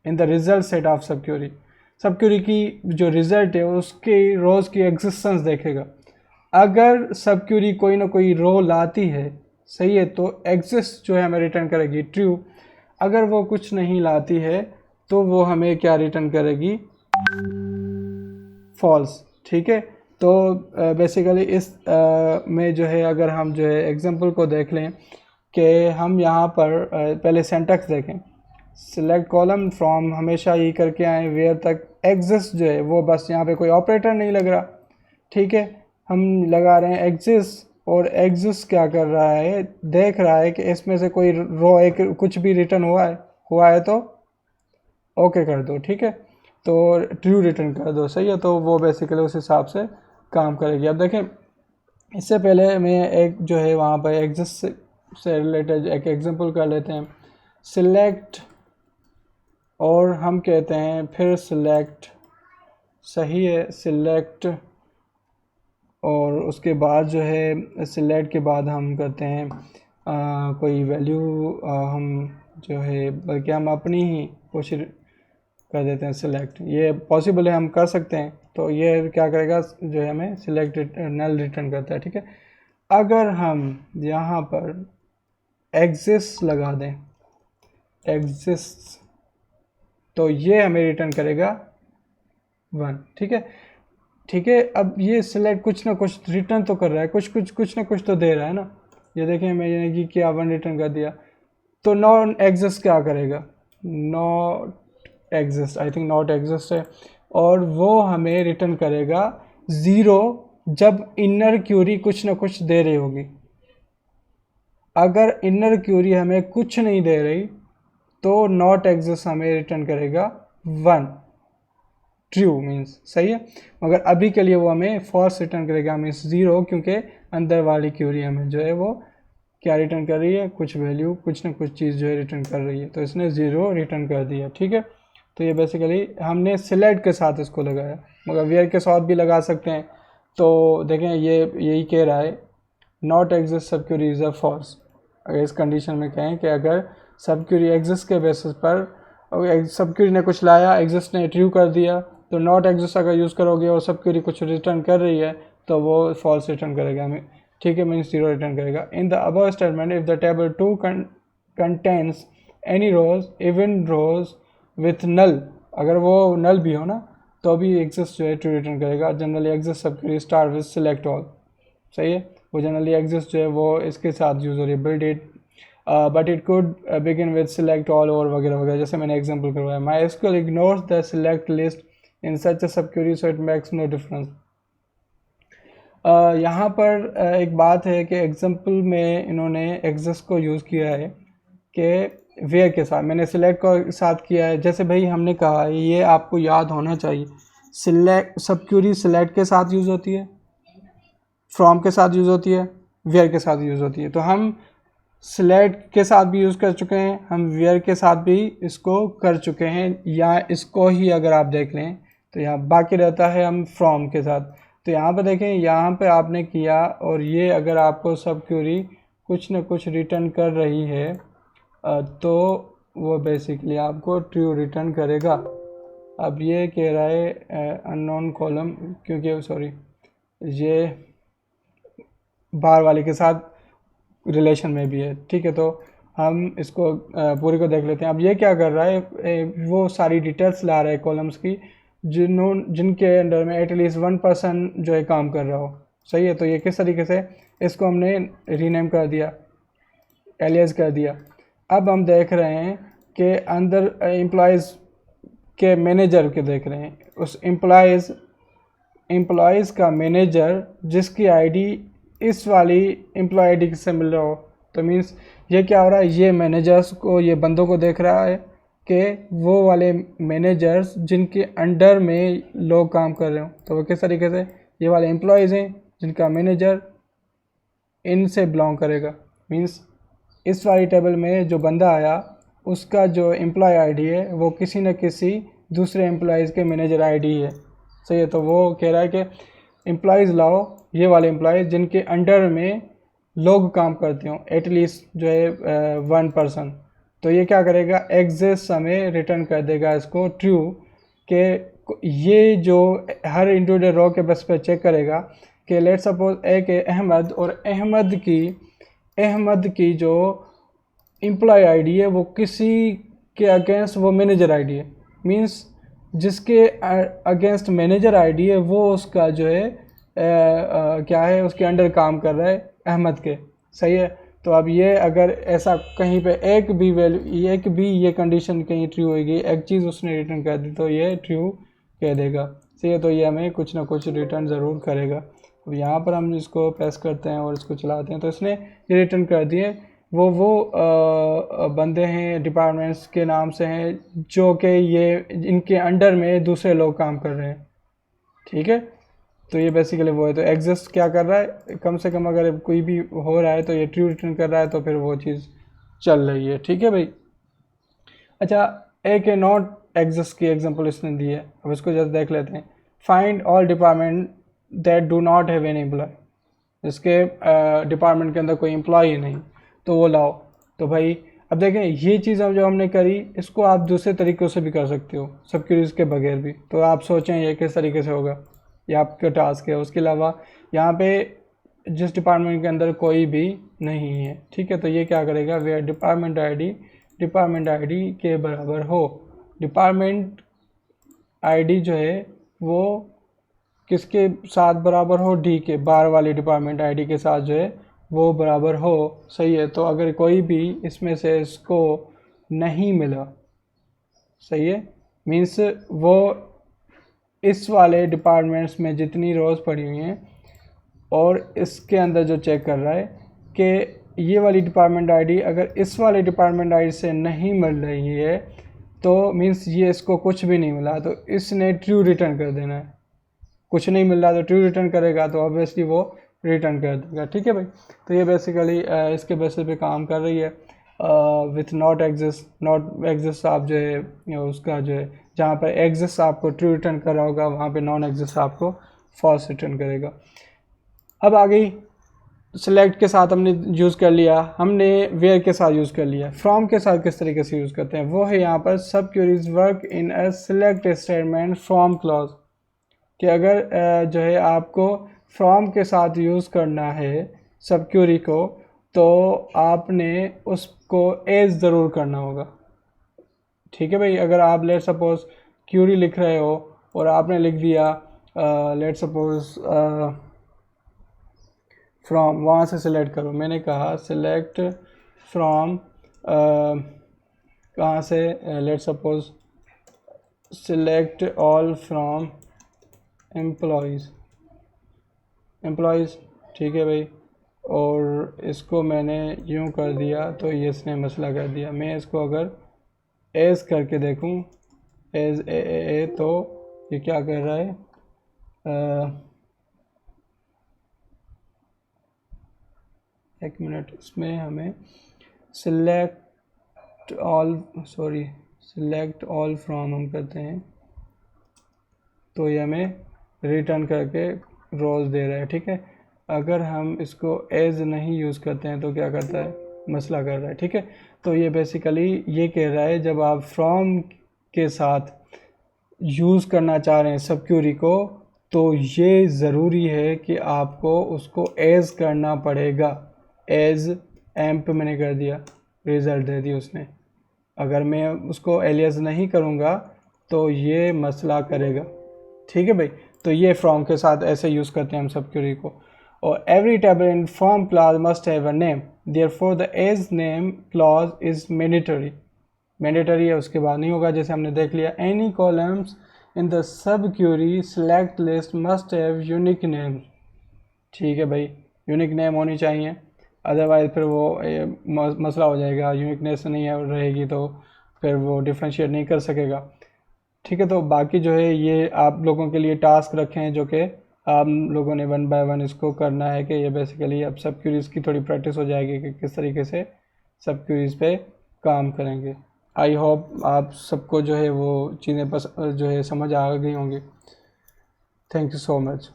in the result set of subquery। सबक्यूरी की जो रिजल्ट है उसके रोज़ की एग्जिस्टेंस देखेगा। अगर सबक्यूरी कोई ना कोई रो लाती है, सही है, तो एग्जिस्ट जो है हमें रिटर्न करेगी ट्रू। अगर वो कुछ नहीं लाती है तो वो हमें क्या रिटर्न करेगी, फॉल्स, ठीक है। तो बेसिकली इस में जो है अगर हम जो है एग्जांपल को देख लें कि हम यहाँ पर पहले सिंटैक्स देखें, सिलेक्ट कॉलम फ्रॉम हमेशा ये करके आए वेयर तक एग्जिस्ट जो है वो बस यहाँ पे कोई ऑपरेटर नहीं लग रहा, ठीक है। हम लगा रहे हैं एग्जिस्ट और एग्जिस्ट क्या कर रहा है, देख रहा है कि इसमें से कोई रो एक कुछ भी रिटर्न हुआ है तो ओके कर दो, ठीक है, तो ट्रू रिटर्न कर दो, सही है। तो वो बेसिकली उस हिसाब से काम करेगी। अब देखें, इससे पहले मैं एक जो है वहाँ पर एग्जिस्ट से रिलेटेड एक एग्जांपल कर लेते हैं। सिलेक्ट और हम कहते हैं फिर सिलेक्ट, सही है, सिलेक्ट और उसके बाद जो है सिलेक्ट के बाद हम करते हैं कोई वैल्यू हम जो है, बल्कि हम अपनी ही कोशिश कर देते हैं सिलेक्ट, ये पॉसिबल है, हम कर सकते हैं। तो ये क्या करेगा, जो है हमें सिलेक्ट नल रिटर्न करता है, ठीक है। अगर हम यहाँ पर एग्जिस्ट लगा दें, एग्जिस्ट, तो ये हमें रिटर्न करेगा 1, ठीक है, ठीक है। अब ये सिलेक्ट कुछ ना कुछ रिटर्न तो कर रहा है, कुछ ना कुछ तो दे रहा है ना। ये देखें, मैंने कि क्या 1 रिटर्न कर दिया, तो नॉट एग्जिस्ट क्या करेगा, not exist, I think not exist है, और वो हमें रिटर्न करेगा 0 जब इनर क्यूरी कुछ ना कुछ दे रही होगी। अगर इनर क्यूरी हमें कुछ नहीं दे रही तो नॉट एग्जिस्ट हमें रिटर्न करेगा 1, ट्रू मीन्स, सही है। मगर अभी के लिए वो हमें फॉल्स रिटर्न करेगा, मीन्स 0, क्योंकि अंदर वाली क्यूरी हमें जो है वो क्या रिटर्न कर रही है, कुछ वैल्यू, कुछ ना कुछ चीज़ जो है रिटर्न कर रही है, तो इसने 0 रिटर्न कर दिया, ठीक है। तो ये बेसिकली हमने सिलेक्ट के साथ इसको लगाया, मगर वेयर के साथ भी लगा सकते हैं। तो देखें, ये यही कह रहा है नॉट एग्जिस्ट सब क्यूरी इज़ अ फॉल्स। अगर इस कंडीशन में कहें कि अगर सब क्यूरी एग्जिस्ट के बेसिस पर सब क्यूरी ने कुछ लाया, एग्जिस्ट ने ट्रू कर दिया, तो नॉट एग्जिस्ट अगर यूज़ करोगे और सब क्यूरी कुछ रिटर्न कर रही है तो वो फॉल्स रिटर्न करेगा हमें, ठीक है, मीन्स 0 रिटर्न करेगा। In the above statement if the table 2 contains any rows even rows with null, अगर वो नल भी हो ना तो भी एग्जिस्ट जो है ट्रू रिटर्न करेगा। Generally exist subquery start with select all, सही है, वो जनरली एग्जिस्ट जो है वो इसके साथ यूज़ हो रही है, build it but it could begin with select all और वगैरह वगैरह, जैसे मैंने एग्जांपल करवाया। MySQL ignores the select list in such a subquery so it makes no difference. यहाँ पर एक बात है कि एग्जांपल में इन्होंने एग्जिस्ट को यूज़ किया है कि वेयर के साथ, मैंने सिलेक्ट को साथ किया है। जैसे भाई हमने कहा, ये आपको याद होना चाहिए, सिलेक्ट सब क्यूरी सिलेक्ट के साथ यूज़ होती है, फ्रॉम के साथ यूज़ होती है, वेयर के साथ यूज़ होती है। तो हम सिलेक्ट के साथ भी यूज़ कर चुके हैं, हम वेयर के साथ भी इसको कर चुके हैं, या इसको ही अगर आप देख लें तो यहाँ बाकी रहता है हम फ्रॉम के साथ। तो यहाँ पर देखें, यहाँ पे आपने किया, और ये अगर आपको सब क्यूरी कुछ ना कुछ रिटर्न कर रही है तो वो बेसिकली आपको ट्रू रिटर्न करेगा। अब ये कह रहा है अननोन कॉलम, क्योंकि सॉरी ये बाहर वाले के साथ रिलेशन में भी है, ठीक है। तो हम इसको पूरी को देख लेते हैं। अब ये क्या कर रहा है, वो सारी डिटेल्स ला रहा है कॉलम्स की जिनके अंडर में एटलीस्ट 1% जो है काम कर रहा हो, सही है। तो ये किस तरीके से, इसको हमने रीनेम कर दिया, एलियास कर दिया। अब हम देख रहे हैं कि अंदर एम्प्लॉयज़ के मैनेजर के देख रहे हैं, उस एम्प्लॉयज़ का मैनेजर जिसकी आईडी इस वाली एम्प्लॉय आईडी से मिल रहा हो। तो मीन्स ये क्या हो रहा है, ये मैनेजर्स को, ये बंदों को देख रहा है कि वो वाले मैनेजर्स जिनके अंडर में लोग काम कर रहे हो, तो वो किस तरीके से, ये वाले एम्प्लॉयज़ हैं जिनका मैनेजर इनसे बिलोंग करेगा। मीन्स इस वाली टेबल में जो बंदा आया उसका जो एम्प्लॉय आईडी है वो किसी न किसी दूसरे एम्प्लॉयज़ के मैनेजर आईडी है, सही है। तो वो कह रहा है कि एम्प्लॉयज़ लाओ, ये वाले एम्प्लॉयज़ जिनके अंडर में लोग काम करते हो, एटलीस्ट जो है 1%। तो ये क्या करेगा, एग्जिस्ट हमें रिटर्न कर देगा इसको ट्रू, कि ये जो हर इंडिविजुअल रो के बस पे चेक करेगा कि लेट सपोज एक अहमद, और अहमद की जो एम्प्लॉय आईडी है वो किसी के अगेंस्ट वो मैनेजर आईडी है। मींस जिसके अगेंस्ट मैनेजर आईडी है वो उसका जो है क्या है, उसके अंडर काम कर रहा है अहमद के, सही है। तो अब ये अगर ऐसा कहीं पे एक भी ये कंडीशन कहीं ट्रू होगी, एक चीज़ उसने रिटर्न कर दी तो ये ट्रू कह देगा, सही है। तो ये हमें कुछ ना कुछ रिटर्न ज़रूर करेगा। अब यहाँ पर हम इसको प्रेस करते हैं और इसको चलाते हैं तो इसने ये रिटर्न कर दिए। वो बंदे हैं डिपार्टमेंट्स के नाम से हैं जो कि ये इनके अंडर में दूसरे लोग काम कर रहे हैं, ठीक है। तो ये बेसिकली वो है। तो एग्जिस्ट क्या कर रहा है, कम से कम अगर कोई भी हो रहा है तो ये ट्रू रिटर्न कर रहा है, तो फिर वो चीज़ चल रही है, ठीक है भाई। अच्छा, एक है नॉट एग्जिस्ट की एग्जांपल इसने दी है, अब इसको जस्ट देख लेते हैं। Find all department that do not have any employee, इसके डिपार्टमेंट के अंदर कोई एम्प्लॉय ही नहीं, तो वो लाओ। तो भाई अब देखें ये चीज़ अब जो हमने करी इसको आप दूसरे तरीक़ों से भी कर सकते हो, सब क्यूरीज के बगैर भी। तो आप सोचें ये किस तरीके से होगा, ये आपका टास्क है। उसके अलावा यहाँ पे जिस डिपार्टमेंट के अंदर कोई भी नहीं है, ठीक है, तो ये क्या करेगा, वेयर डिपार्टमेंट आईडी के बराबर हो। डिपार्टमेंट आईडी जो है वो किसके साथ बराबर हो, डी के, बार वाली डिपार्टमेंट आईडी के साथ जो है वो बराबर हो, सही है। तो अगर कोई भी इसमें से इसको नहीं मिला, सही है, मीन्स वो इस वाले डिपार्टमेंट्स में जितनी रोज़ पड़ी हुई हैं और इसके अंदर जो चेक कर रहा है कि ये वाली डिपार्टमेंट आईडी अगर इस वाले डिपार्टमेंट आईडी से नहीं मिल रही है तो मीन्स ये इसको कुछ भी नहीं मिला, तो इसने ट्रू रिटर्न कर देना है। कुछ नहीं मिल रहा तो ट्रू रिटर्न करेगा, तो ऑब्वियसली वो रिटर्न कर देगा, ठीक है भाई। तो ये बेसिकली इसके बेसिस पे काम कर रही है। विथ नॉट एग्जिस्ट आप जो है उसका जो है जहाँ पर एग्जिस्ट आपको ट्रू रिटर्न कर रहा होगा वहाँ पे नॉन एग्जिस्ट आपको फॉल्स रिटर्न करेगा। अब आ गई सिलेक्ट के साथ हमने यूज़ कर लिया, हमने वेयर के साथ यूज़ कर लिया। फ्रॉम के साथ किस तरीके से यूज़ करते हैं वो है यहाँ पर subqueries work in a select statement from clause, कि अगर जो है आपको फ्रॉम के साथ यूज़ करना है सब क्यूरी को तो आपने उसको एज ज़रूर करना होगा, ठीक है भाई। अगर आप लेट सपोज क्यूरी लिख रहे हो और आपने लिख दिया लेट सपोज फ्रॉम, वहाँ से सिलेक्ट करो, मैंने कहा सिलेक्ट फ्रॉम कहाँ से, let suppose select all from employees, ठीक है भाई। और इसको मैंने यूँ कर दिया तो ये इसने मसला कर दिया। मैं इसको अगर एज करके देखूं, एज ए तो ये क्या कर रहा है, एक मिनट, इसमें हमें सिलेक्ट ऑल फ्रॉम हम करते हैं तो ये हमें रिटर्न करके रोज़ दे रहा है, ठीक है। अगर हम इसको एज नहीं यूज़ करते हैं तो क्या करता है, मसला कर रहा है, ठीक है। तो ये बेसिकली ये कह रहा है जब आप फ्रॉम के साथ यूज़ करना चाह रहे हैं सब क्यूरी को तो ये ज़रूरी है कि आपको उसको एज करना पड़ेगा। एज एम्प मैंने कर दिया, रिज़ल्ट दे दिया उसने। अगर मैं उसको एलियस नहीं करूँगा तो ये मसला करेगा, ठीक है भाई। तो ये फ्रॉम के साथ ऐसे यूज़ करते हैं हम सब क्यूरी को। और every table in from clause must have a name, therefore the as name clause is mandatory है, उसके बाद नहीं होगा, जैसे हमने देख लिया। Any columns in the subquery select list must have unique name, ठीक है भाई, यूनिक नेम होनी चाहिए, अदरवाइज फिर वो मसला हो जाएगा, यूनिकनेस नहीं रहेगी तो फिर वो डिफ्रेंशिएट नहीं कर सकेगा, ठीक है। तो बाकी जो है ये आप लोगों के लिए टास्क रखे हैं जो कि आप लोगों ने 1 बाय 1 इसको करना है, कि ये बेसिकली अब सब क्यूरीज़ की थोड़ी प्रैक्टिस हो जाएगी कि किस तरीके से सब क्यूरीज़ पे काम करेंगे। आई होप आप सबको जो है वो चीज़ें जो है समझ आ गई होंगी। Thank you so much.